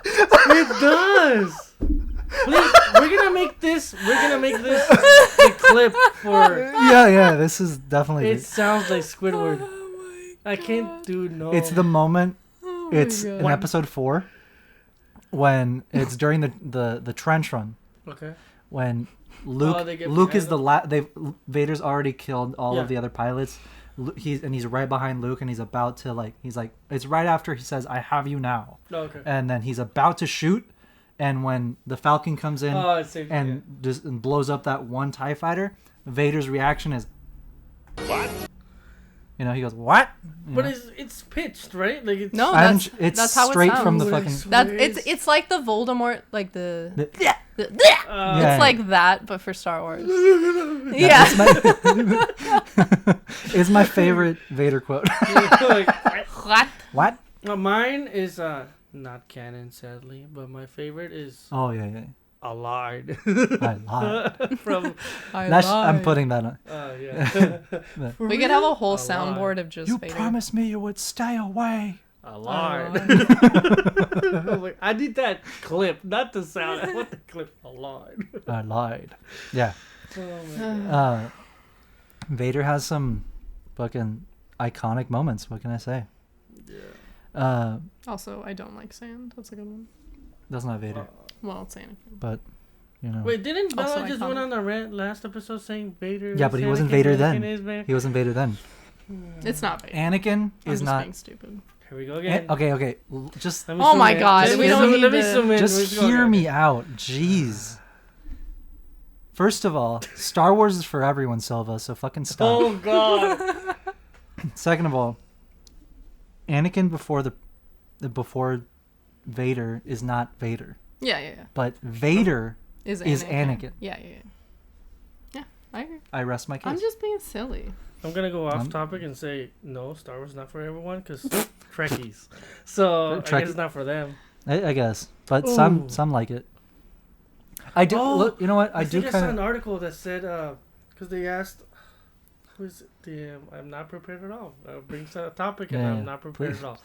It does. Please, we're gonna make this the clip for. Yeah. This is definitely. It sounds like Squidward. I can't do no. It's the moment. It's God. in episode 4 when it's during the trench run. Okay. When Luke they get Luke behind is the Vader's already killed all Yeah. of the other pilots. He's right behind Luke, and he's about to it's right after he says, "I have you now," Okay. and then he's about to shoot, and when the Falcon comes in and blows up that one TIE fighter, Vader's reaction is, "What?" He goes, "What?" But it's pitched, right? Like it's No, it's that's how straight it from the sounds. fucking. It's like the Voldemort, like the Yeah. it's like that, but for Star Wars. Yeah. It's my favorite Vader quote. What? What? Mine is not canon, sadly, but my favorite is Oh yeah. a line. I lied. From I I'm lied. putting that on. yeah. We could have a whole A soundboard lie. of just You Vader. promised me you would stay away. A line. I need that clip, not the sound. I want the clip. A line. I lied. Yeah. Oh my God. Vader has some fucking iconic moments. What can I say? Yeah. Also, I don't like sand. That's a good one. That's not Vader, Well, it's Anakin. but Wait, didn't Also Bella just went iconic. on a rant last episode saying Vader? yeah, is but he wasn't Anakin, Vader Anakin then. is Vader? He wasn't Vader then. It's not Vader. Anakin I'm is just not. being stupid. Here we go again. Okay. Just Let me Oh zoom my in. God, Let we me don't zoom- need let me to- zoom in. just Let's go hear again. me out. Jeez. First of all, Star Wars is for everyone, Silva. So fucking stop. Oh God. Second of all, Anakin before Vader is not Vader, Yeah. but Vader Is is Anakin. Anakin. Yeah. Yeah, I agree. I rest my case. I'm just being silly. I'm gonna go off topic and say no, Star Wars is not for everyone because Trekkies. So I guess it's not for them. I guess, but some like it. I do. Look, you know what? I do think I saw kind an of. article that said because they asked, "Who is it? I'm not prepared at all." Brings a topic and I'm not prepared at all.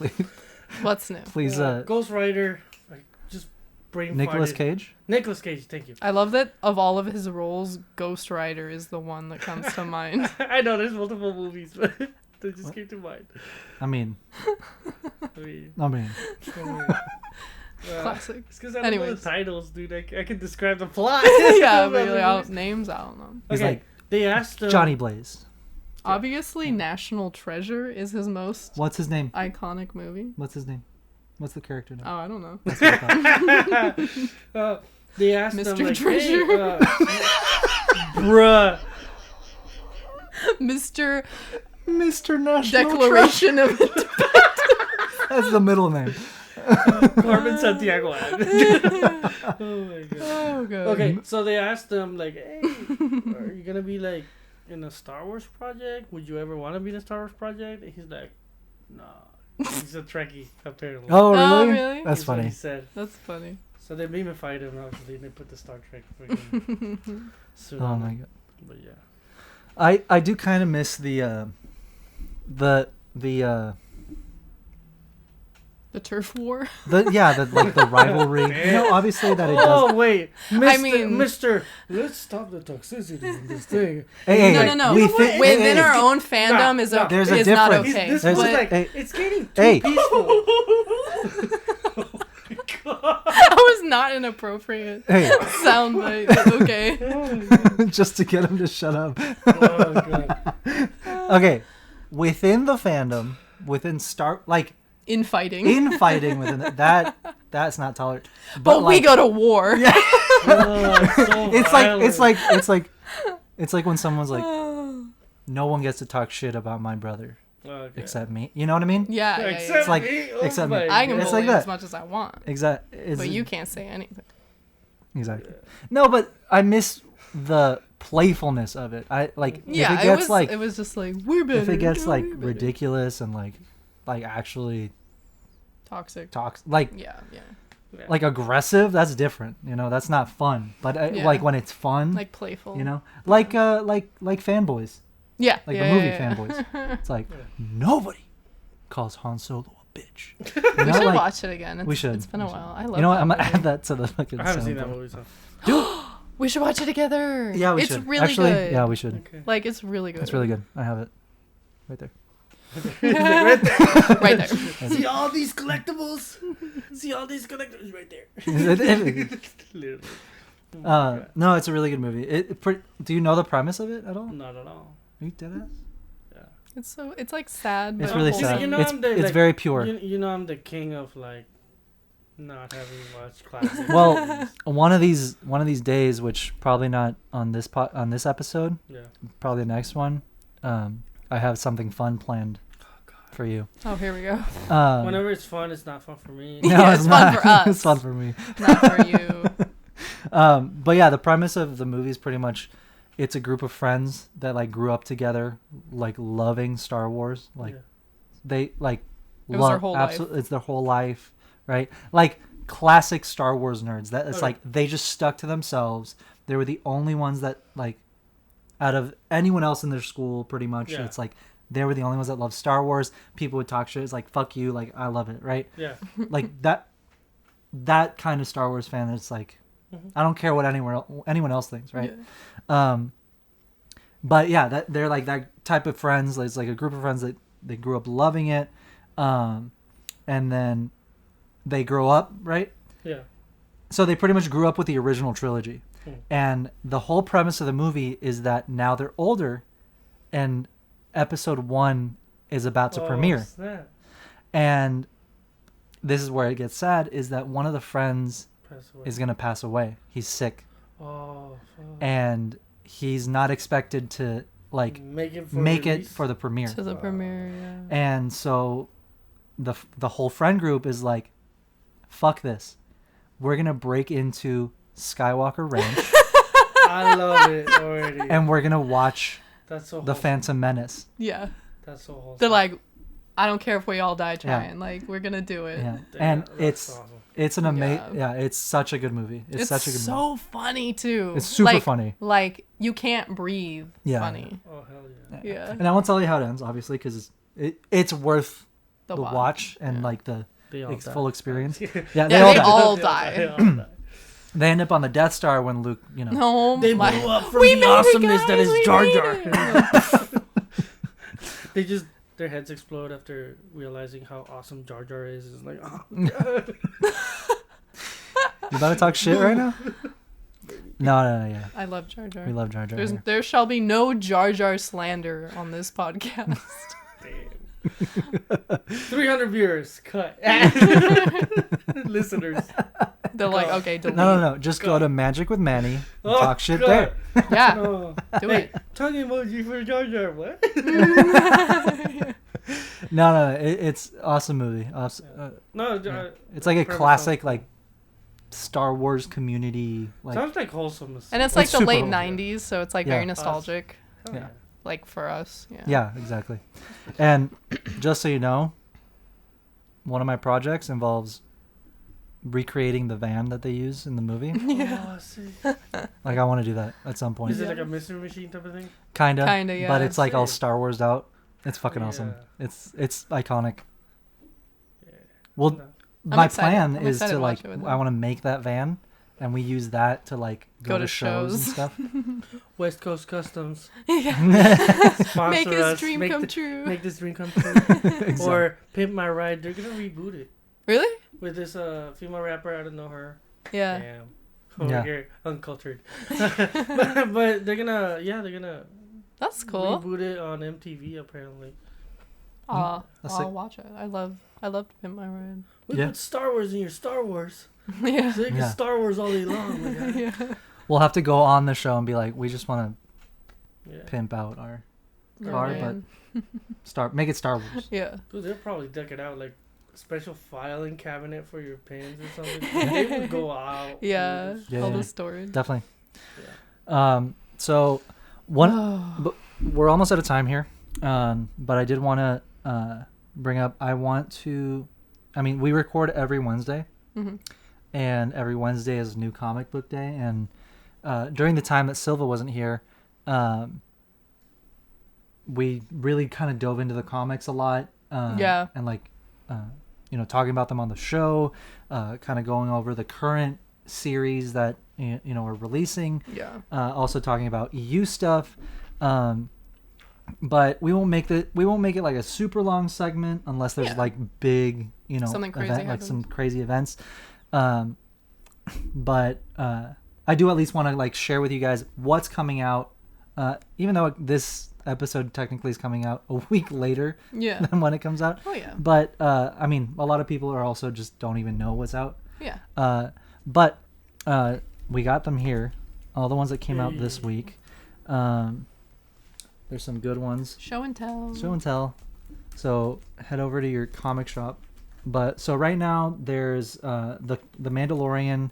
What's new? Please, Ghost Rider, just brain Nicolas farted. Cage. Nicolas Cage, thank you. I love that of all of his roles, Ghost Rider is the one that comes to mind. I know there's multiple movies, but they just came to mind. I mean, Classic. It's because I don't know Anyways. the titles, dude. I can describe the plot. Yeah, but names, I don't know. he's Okay, like they asked Johnny Blaze. Obviously, National Treasure is his most What's his name? iconic movie. What's his name? What's the character name? Oh, I don't know. That's what I thought. They asked Mr. him, like, Treasure. hey, bruh. Mr. National Declaration of Independence. That's the middle name. Carmen Santiago. Oh my god. Oh, God. Okay, so they asked him, like, hey, are you gonna be like in a Star Wars project? Would you ever want to be in a Star Wars project? And he's like, nah. He's a Trekkie, apparently. Oh, really? Oh, really? That's That's what he funny. said. That's funny. So they memified him, obviously, and they put the Star Trek freaking suit Oh on my him. god. But yeah. I do kind of miss the the turf war. the rivalry. You know, obviously that it does. Oh wait, Mr. I mean- Mr. Let's stop the toxicity in this thing. Hey, No. we Within our own fandom Nah, is nah. There's a is not difference. okay. This There's was a- like hey. it's getting too Hey. peaceful. That was not an appropriate Hey, sound bite. But okay. just to get him to shut up. Oh god. Okay, within the fandom, within Infighting. infighting within that's not tolerant. but we go to war. Yeah. Oh, it's so It's like when someone's like, no one gets to talk shit about my brother Okay. except me. You know what I mean? Yeah. Except It's like- me? except me. my I can It's bully like that. as much as I want, Exactly. but you can't say anything. Exactly. No, but I miss the playfulness of it. I like Yeah, if it gets it was just like we're better. if it gets like we're better. ridiculous and like actually toxic. talks like Yeah. like aggressive, that's different. You know, that's not fun. But Yeah. like when it's fun, Like playful. you know, like fanboys, Yeah. like yeah, the movie yeah. fanboys. It's like nobody calls Han Solo a bitch. You We know, should like, watch it again. we should. It's been a while. I love. You know what? that I'm gonna movie. add that to the fucking. I haven't seen that soundboard. movie. So. We should watch it together. Yeah, we it's should. really Actually, good. yeah, we should. Okay. Like it's really good. It's really good. I have it right there. right there. See all these collectibles? See all these collectibles right there. Literally. No, it's a really good movie. Do you know the premise of it at all? Not at all. Are you dead ass? It's like sad. It's but really wholesome. sad. You know, it's I'm the, it's like, very pure. You know I'm the king of like not having watched classics. Well, one of these days, which probably not on this on this episode, yeah. probably the next one, I have something fun planned for you. Oh, here we go. Whenever it's fun, it's not fun for me. No, Yeah, it's it's fun not. for us. It's fun for me. Not for you. But yeah, the premise of the movie is pretty much, it's a group of friends that like grew up together, like loving Star Wars. Like Yeah. they like It was their whole life. It's their whole life, right? Like classic Star Wars nerds. That it's Okay. like they just stuck to themselves. They were the only ones that like, out of anyone else in their school, pretty much. Yeah. It's like they were the only ones that loved Star Wars. People would talk shit. It's like fuck you. Like I love it, right? Yeah. Like that kind of Star Wars fan. That's like, I don't care what anyone else thinks, right? But yeah, that they're like that type of friends. It's like a group of friends that they grew up loving it, and then they grow up, right? Yeah. So they pretty much grew up with the original trilogy, and the whole premise of the movie is that now they're older, and Episode 1 is about to premiere, Snap. and this is where it gets sad. Is that one of the friends Pass away. is gonna pass away? He's sick. Oh, fuck. And he's not expected to like make it it for the premiere. To the premiere, yeah. And so the whole friend group is like, fuck this, we're gonna break into Skywalker Ranch I love it already. and we're gonna watch That's so the wholesome. Phantom Menace. Yeah. That's so wholesome. They're like, I don't care if we all die Yeah. trying. Like, we're gonna do it. Yeah, Damn, and that's awesome. it's an amazing Yeah. it's such a good movie. It's such a good movie. so funny too. It's super Like- funny. Like you can't breathe. Yeah. Funny. Oh hell yeah. Yeah. And I won't tell you how it ends, obviously, because it's worth The the watch. watch and Yeah. like the They all die. full experience. Yeah, Yeah, Yeah, they die. all They die. die. They end up on the Death Star when Luke, you know. No, They my- blew up from We the made it, awesomeness that guys, is we Jar made Jar. it. They just their heads explode after realizing how awesome Jar Jar is. It's like, oh god. You about to talk shit right now? No, yeah. I love Jar Jar. We love Jar Jar. here. There shall be no Jar Jar slander on this podcast. 300 viewers cut. Listeners. They're like, okay, delete. No. Just go to Magic with Manny and Oh, talk shit God. there. Yeah, Oh. do Hey, it. tongue emoji for Jar Jar. What? No. It's awesome movie. No, It's like a premise classic sounds- like Star Wars community. Like sounds like wholesome. And it's like It's the super late old. 90s, so it's like Yeah. very nostalgic, Hell yeah. like for us. Yeah. Yeah, exactly. And just so you know, one of my projects involves recreating the van that they use in the movie. Oh, I see. Like I want to do that at some point. Is it like a mystery machine type of thing? Kinda. Kinda, yeah. But it's like all Sick. Star Wars out. It's fucking awesome. Yeah. It's iconic. Yeah. Well, No. my excited. plan I'm is excited to to like watch it with I him. want to make that van, and we use that to like go to shows and stuff. West Coast Customs. Make Sponsor his us. dream Make come the- true. Make this dream come true. Exactly. Or Pimp My Ride. They're gonna reboot it Really? with this female rapper. I don't know her. Yeah. Damn. Over Yeah. here, uncultured. but they're gonna That's cool. reboot it on MTV apparently. I'll That's sick. watch it. I love to Pimp My Ride. We Yeah. put Star Wars in your Star Wars. Yeah. So they can Yeah. Star Wars all day long. My guy. Yeah. We'll have to go on the show and be like, we just want Yeah. to pimp out our Oh, car, man. make it Star Wars. Yeah. Dude, they'll probably deck it out like a special filing cabinet for your pins or something. They would go out. Yeah. Yeah, All yeah. the storage. Definitely. So but we're almost out of time here. But I did want to bring up. We record every Wednesday, Mm-hmm. and every Wednesday is New Comic Book Day. And during the time that Silva wasn't here, we really kind of dove into the comics a lot. Yeah. And talking about them on the show, kind of going over the current series that we're releasing. Yeah. Also talking about EU stuff. But we won't make it like a super long segment unless there's Yeah. like big, Something crazy like some happens. crazy events. But I do at least want to like share with you guys what's coming out, even though this episode technically is coming out a week later Yeah. than when it comes out. Oh yeah. But a lot of people are also just don't even know what's out. Yeah. But we got them here, all the ones that came out this week. There's some good ones. Show and tell. Show and tell. So head over to your comic shop. But so right now there's the Mandalorian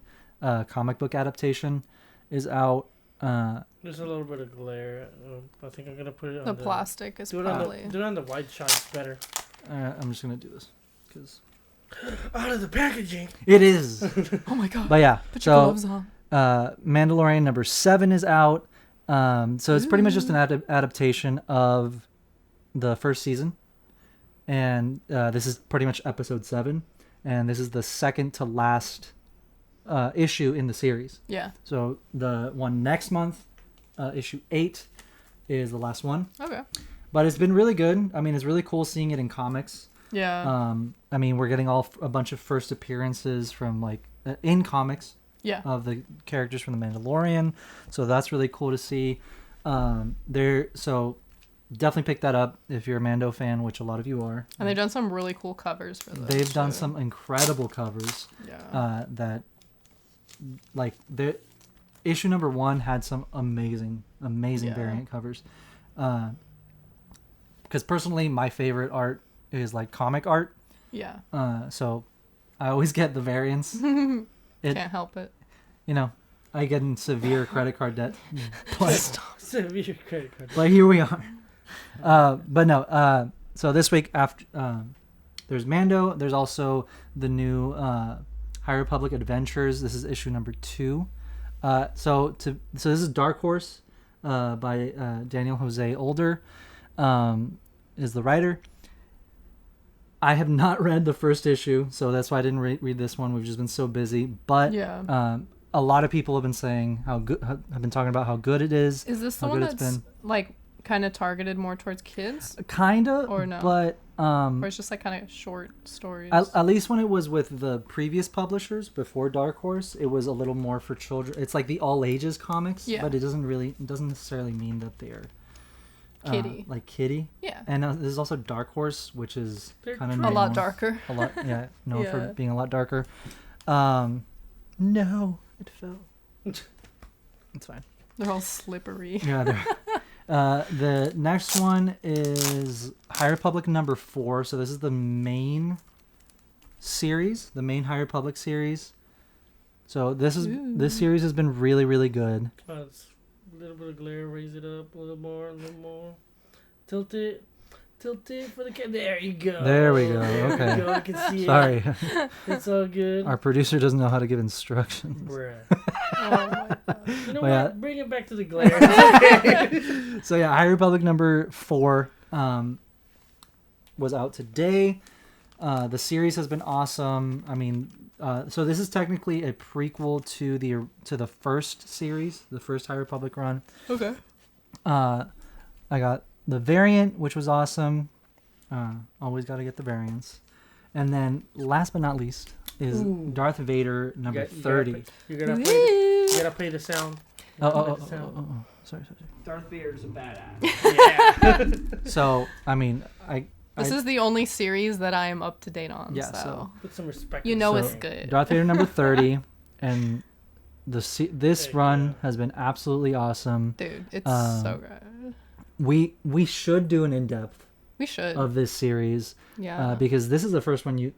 comic book adaptation is out. There's a little bit of glare. I think I'm gonna put it on The plastic is do it probably. do it on the white shots better. I'm just gonna do this because Out of the packaging. it is. Oh my god. But yeah, Put your so gloves on. Mandalorian number 7 is out. So it's pretty much just an adaptation of the first season, and this is pretty much episode 7, and this is the second to last issue in the series. Yeah. So the one next month, issue 8, is the last one. Okay. But it's been really good. I mean, it's really cool seeing it in comics. Yeah. We're getting a bunch of first appearances from like in comics. Yeah. Of the characters from the Mandalorian, so that's really cool to see. So definitely pick that up if you're a Mando fan, which a lot of you are. And they've done some really cool covers for this. They've done too. some incredible covers. Yeah. That like the issue number 1 had some amazing Yeah. variant covers. Because personally, my favorite art is like comic art. Yeah. So I always get the variants. Can't help it. I get in severe credit card debt. But, Severe credit card. but here we are. But no. So this week after there's Mando. There's also the new High Republic Adventures. This is issue number 2. So this is Dark Horse by Daniel Jose Older is the writer. I have not read the first issue, so that's why I didn't read this one. We've just been so busy. But Yeah. a lot of people have been saying have been talking about how good it is. Is this the how one good it's that's been. like kind of targeted more towards kids, Kinda, or no? but or it's just like kind of short stories? at least when it was with the previous publishers before Dark Horse, it was a little more for children. It's like the all ages comics, Yeah. but it doesn't necessarily mean that they're Kiddie. like kiddie. Yeah. And there's also Dark Horse, which is They're kind of A lot darker. A lot, yeah, known for Yeah. being a lot darker. No, it fell. It's fine. They're all slippery. Yeah. The next one is High Republic number 4. So this is the main series, the main High Republic series. So this series has been really, really good. It's a little bit of glare. Raise it up a little more. Tilt it for the camera. There you go. There we go. There Okay. we go. I can see Sorry. it. It's all good. Our producer doesn't know how to give instructions. Bruh. Oh my god. You know Well, yeah. what? Bring it back to the glare. So yeah, High Republic number 4. was out today. The series has been awesome. I mean, so this is technically a prequel to the first series, the first High Republic run. Okay. I got the variant, which was awesome. Always got to get the variants. And then, last but not least, is Darth Vader number 30. You gotta play the sound. Sorry. Darth Vader's a badass. Yeah. So, I mean, This is the only series that I am up to date on. Yeah, so Put some respect. you know in it's it. good. Darth Vader number 30, and this run has been absolutely awesome. Dude, it's so good. We should do an in-depth We should. of this series. Yeah. Because this is the first one you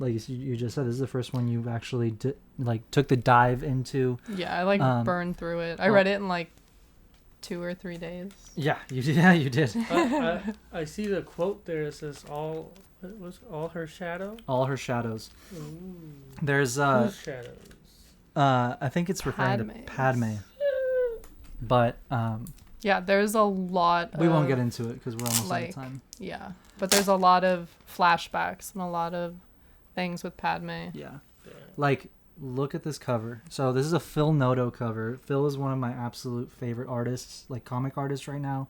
just said. This is the first one you actually took the dive into. Yeah, I burned through it. I read it in like 2 or 3 days. Yeah, you did. Yeah, you did. I see the quote there. It says all her shadow. All her shadows. Ooh. There's Whose shadows? I think it's referring to Padme. But yeah, there's a lot. We won't get into it because we're almost out of time. Yeah, but there's a lot of flashbacks and a lot of things with Padme. Yeah. Like, look at this cover. So this is a Phil Noto cover. Phil is one of my absolute favorite artists, like comic artists right now.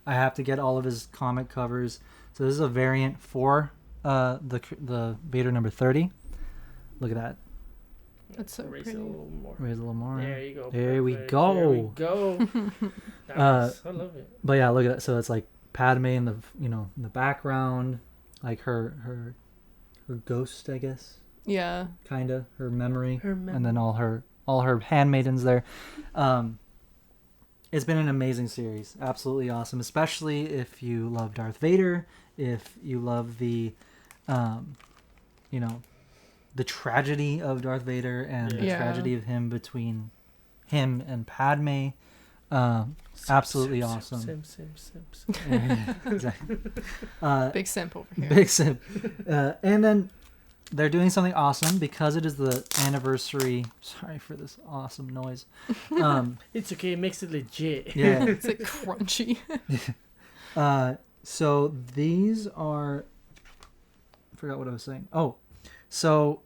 I have to get all of his comic covers. So this is a variant for the Vader number 30. Look at that. That's so Raise pretty. it a little more. Raise a little more. There you go. There we perfect. go. There we go. Nice. I love it. But yeah, look at that. So it's like Padme in the in the background, like her ghost, I guess. Yeah. Kinda her memory, Her and then all her handmaidens there. It's been an amazing series, absolutely awesome. Especially if you love Darth Vader, if you love the, the tragedy of Darth Vader and the tragedy of him between him and Padme. Absolutely awesome. Sim. Yeah, exactly. Big simp over here. Big simp. And then they're doing something awesome because it is the anniversary. Sorry for this awesome noise. It's okay. It makes it legit. Yeah. It's like crunchy. So these are. I forgot what I was saying. Oh, so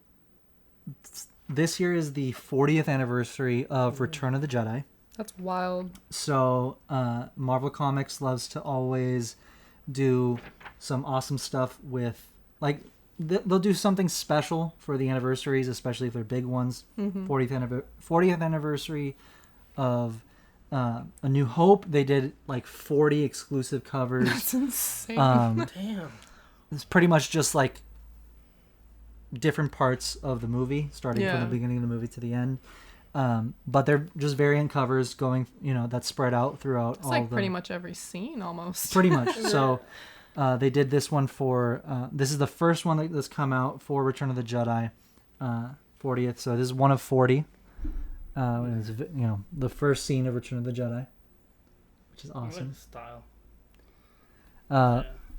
this year is the 40th anniversary of Return of the Jedi. That's wild. So Marvel Comics loves to always do some awesome stuff with, like, they'll do something special for the anniversaries, especially if they're big ones. 40th anniversary of A New Hope. They did like 40 exclusive covers. That's insane. Damn. It's pretty much just like different parts of the movie, starting from the beginning of the movie to the end. But they're just variant covers going, that's spread out throughout It's like pretty much every scene almost. Pretty much. So they did this one for, this is the first one that's come out for Return of the Jedi, 40th. So this is one of 40. It's, the first scene of Return of the Jedi, which is awesome. Style.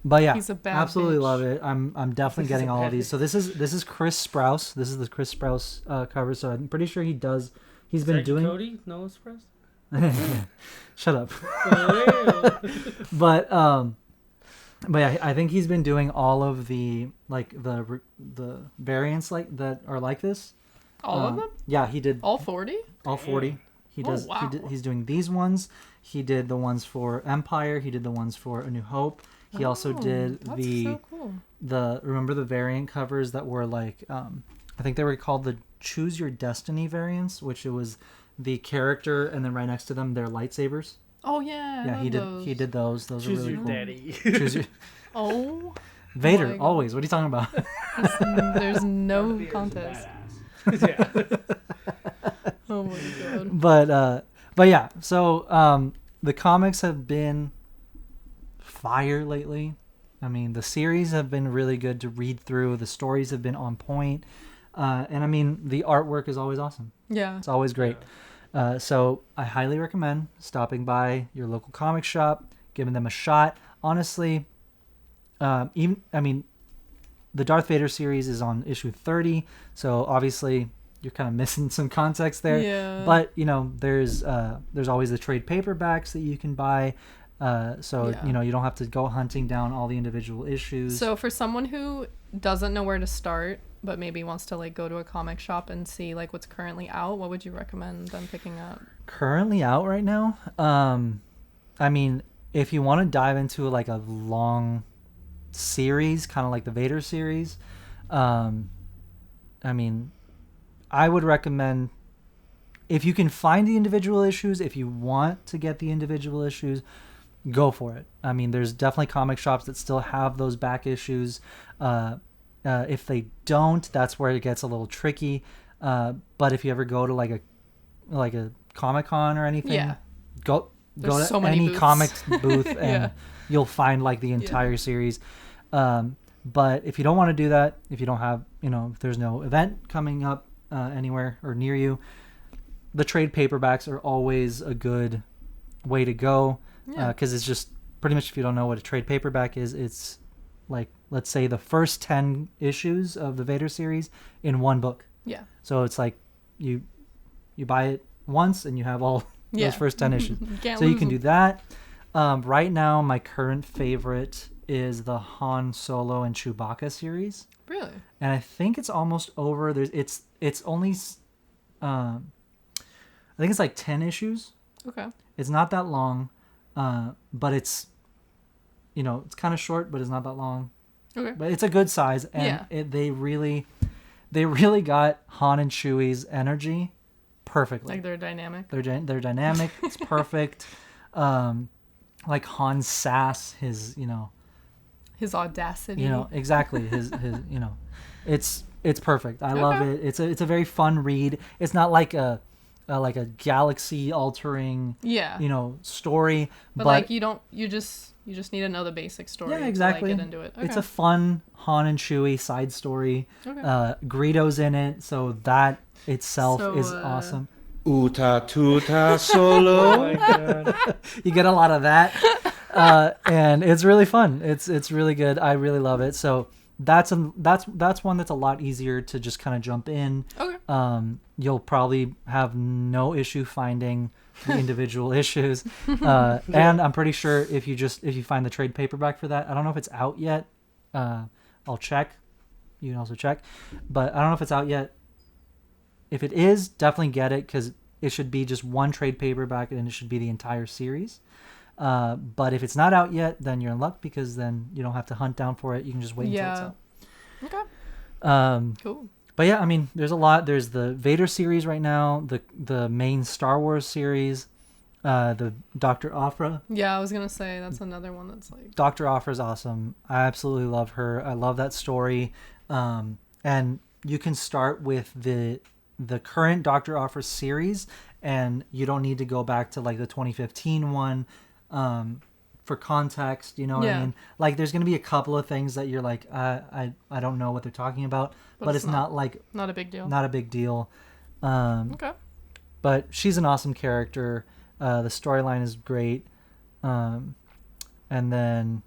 But yeah, He's a bad absolutely bitch. love it. I'm definitely getting all of these. So this is Chris Sprouse. This is the Chris Sprouse cover. So I'm pretty sure he's been doing. Cody, no express. Shut up. But yeah, I think he's been doing all of the the variants that are like this. All of them? Yeah, he did All 40? all 40. He does. wow. He's doing these ones. He did the ones for Empire. He did the ones for A New Hope. He also did That's the so cool. remember the variant covers that were like I think they were called the Choose Your Destiny variants, which it was the character and then right next to them their lightsabers. Oh yeah. Yeah, he did those. Those Choose are really your cool. daddy. Choose your Oh. Vader my God. always. What are you talking about? There's no Darth Vader's a contest. badass. Oh my god. But yeah. So the comics have been fire lately. I mean, the series have been really good to read through. The stories have been on point. And I mean, the artwork is always awesome. Yeah. It's always great. So I highly recommend stopping by your local comic shop, giving them a shot. Honestly, the Darth Vader series is on issue 30, so obviously you're kind of missing some context there. Yeah. But there's always the trade paperbacks that you can buy. So Yeah. you know, you don't have to go hunting down all the individual issues. So for someone who doesn't know where to start, but maybe wants to like go to a comic shop and see like what's currently out, what would you recommend them picking up? Currently out right now, I mean, if you want to dive into like a long series, kind of like the Vader series, I mean, I would recommend, if you can find the individual issues, if you want to get the individual issues, go for it. I mean, there's definitely comic shops that still have those back issues. If they don't, that's where it gets a little tricky. But if you ever go to like a Comic-Con or anything, Yeah. go There's to so many any booths. comics booth and Yeah. you'll find like the entire series. But if you don't want to do that, if you don't have, you know, if there's no event coming up anywhere or near you, the trade paperbacks are always a good way to go, because it's just pretty much, if you don't know what a trade paperback is, it's like, let's say the first 10 issues of the Vader series in one book. Yeah. So it's like you buy it once and you have all Yeah. those first 10 issues. Can't So you lose can 'em. do that. Right now, my current favorite is the Han Solo and Chewbacca series, Really? and I think it's almost over. It's only I think it's like 10 issues. Okay. It's not that long, but it's, you know, it's kind of short, but it's not that long. Okay. But it's a good size, and they really got Han and Chewie's energy perfectly. Like they're dynamic. They're dynamic. It's perfect. Like Han's sass, his, you know, His audacity. you know, exactly, his you know, it's perfect. I love it. It's a very fun read. It's not like a galaxy altering, Yeah. you know, story, But like you just need to know the basic story. yeah, exactly. To, like, get into it. Okay. It's a fun Han and Chewie side story. Okay. Greedo's in it, so that itself So, is awesome. Uta tuta solo. You get a lot of that, and it's really fun. It's really good. I really love it. So that's one that's a lot easier to just kind of jump in. Okay. You'll probably have no issue finding the individual issues, and I'm pretty sure if you find the trade paperback for that, I don't know if it's out yet. I'll check. You can also check, but I don't know if it's out yet. If it is, definitely get it, because it should be just one trade paperback and it should be the entire series. But if it's not out yet, then you're in luck, because then you don't have to hunt down for it. You can just wait until it's out. Okay. Cool. But yeah, I mean, there's a lot. There's the Vader series right now, the main Star Wars series, the Dr. Aphra. Yeah, I was gonna say that's another one that's like Dr. Aphra's awesome. I absolutely love her. I love that story. And you can start with the current Dr. Aphra series, and you don't need to go back to like the 2015 one for context, you know what I mean? Like, there's going to be a couple of things that you're like, I don't know what they're talking about, but it's not like not a big deal. Not a big deal. Okay. But she's an awesome character. The storyline is great. And then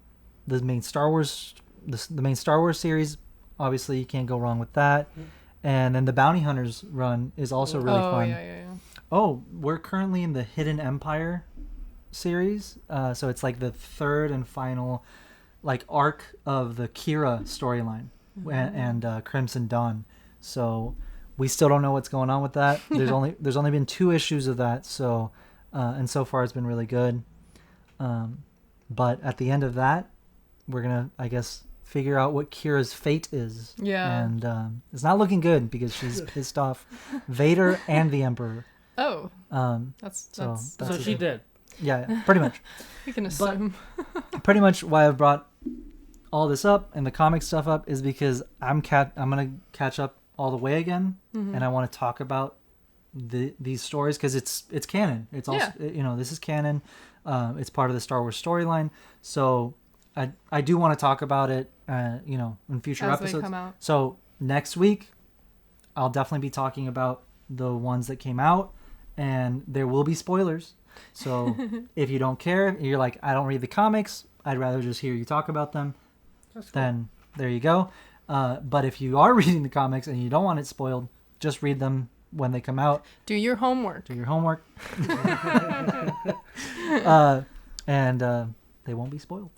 the main Star Wars series, obviously you can't go wrong with that. And then the Bounty Hunters run is also really fun. Yeah. Oh, we're currently in the Hidden Empire series. So it's like the third and final like arc of the Kira storyline and Crimson Dawn. So we still don't know what's going on with that. There's only been 2 issues of that. So and so far it's been really good. But at the end of that, we're gonna, I guess, figure out what Kira's fate is. Yeah. And it's not looking good, because she's pissed off Vader and the Emperor. Oh. So that's she did. Yeah, pretty much. You can assume. Pretty much why I've brought all this up and the comic stuff up is because I'm gonna catch up all the way again, and I want to talk about these stories, because it's canon. It's also this is canon. It's part of the Star Wars storyline. So I do want to talk about it, in future As episodes. they come out. So next week, I'll definitely be talking about the ones that came out, and there will be spoilers. So if you don't care, you're like, I don't read the comics, I'd rather just hear you talk about them, then there you go. But if you are reading the comics and you don't want it spoiled, just read them when they come out. Do your homework. And and they won't be spoiled.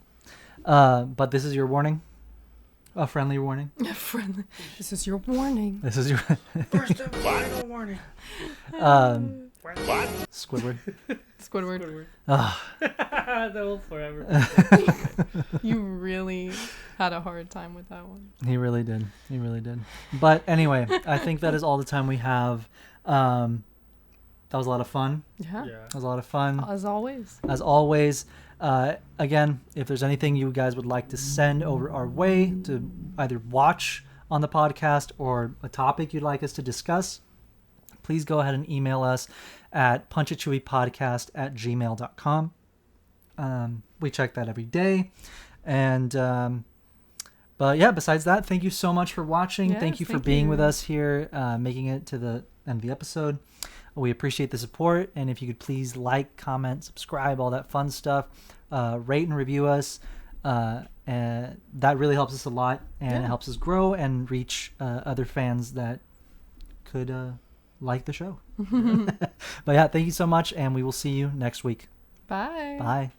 But this is your warning. A friendly warning. Friendly. This is your warning. This is your First and final warning. Squidward. Squidward. That will forever. You really had a hard time with that one. He really did. He really did. But anyway, I think that is all the time we have. That was a lot of fun. Yeah. That was a lot of fun. As always. As always. Again, if there's anything you guys would like to send over our way to either watch on the podcast or a topic you'd like us to discuss, please go ahead and email us at punchitchewiepodcast@gmail.com. We check that every day. And but yeah, besides that, thank you so much for watching. Yes, thank you for thank being you. with us here, making it to the end of the episode. We appreciate the support, and if you could please like, comment, subscribe, all that fun stuff, rate and review us, and that really helps us a lot, and it helps us grow and reach other fans that could like the show. But yeah, thank you so much, and we will see you next week. Bye. Bye.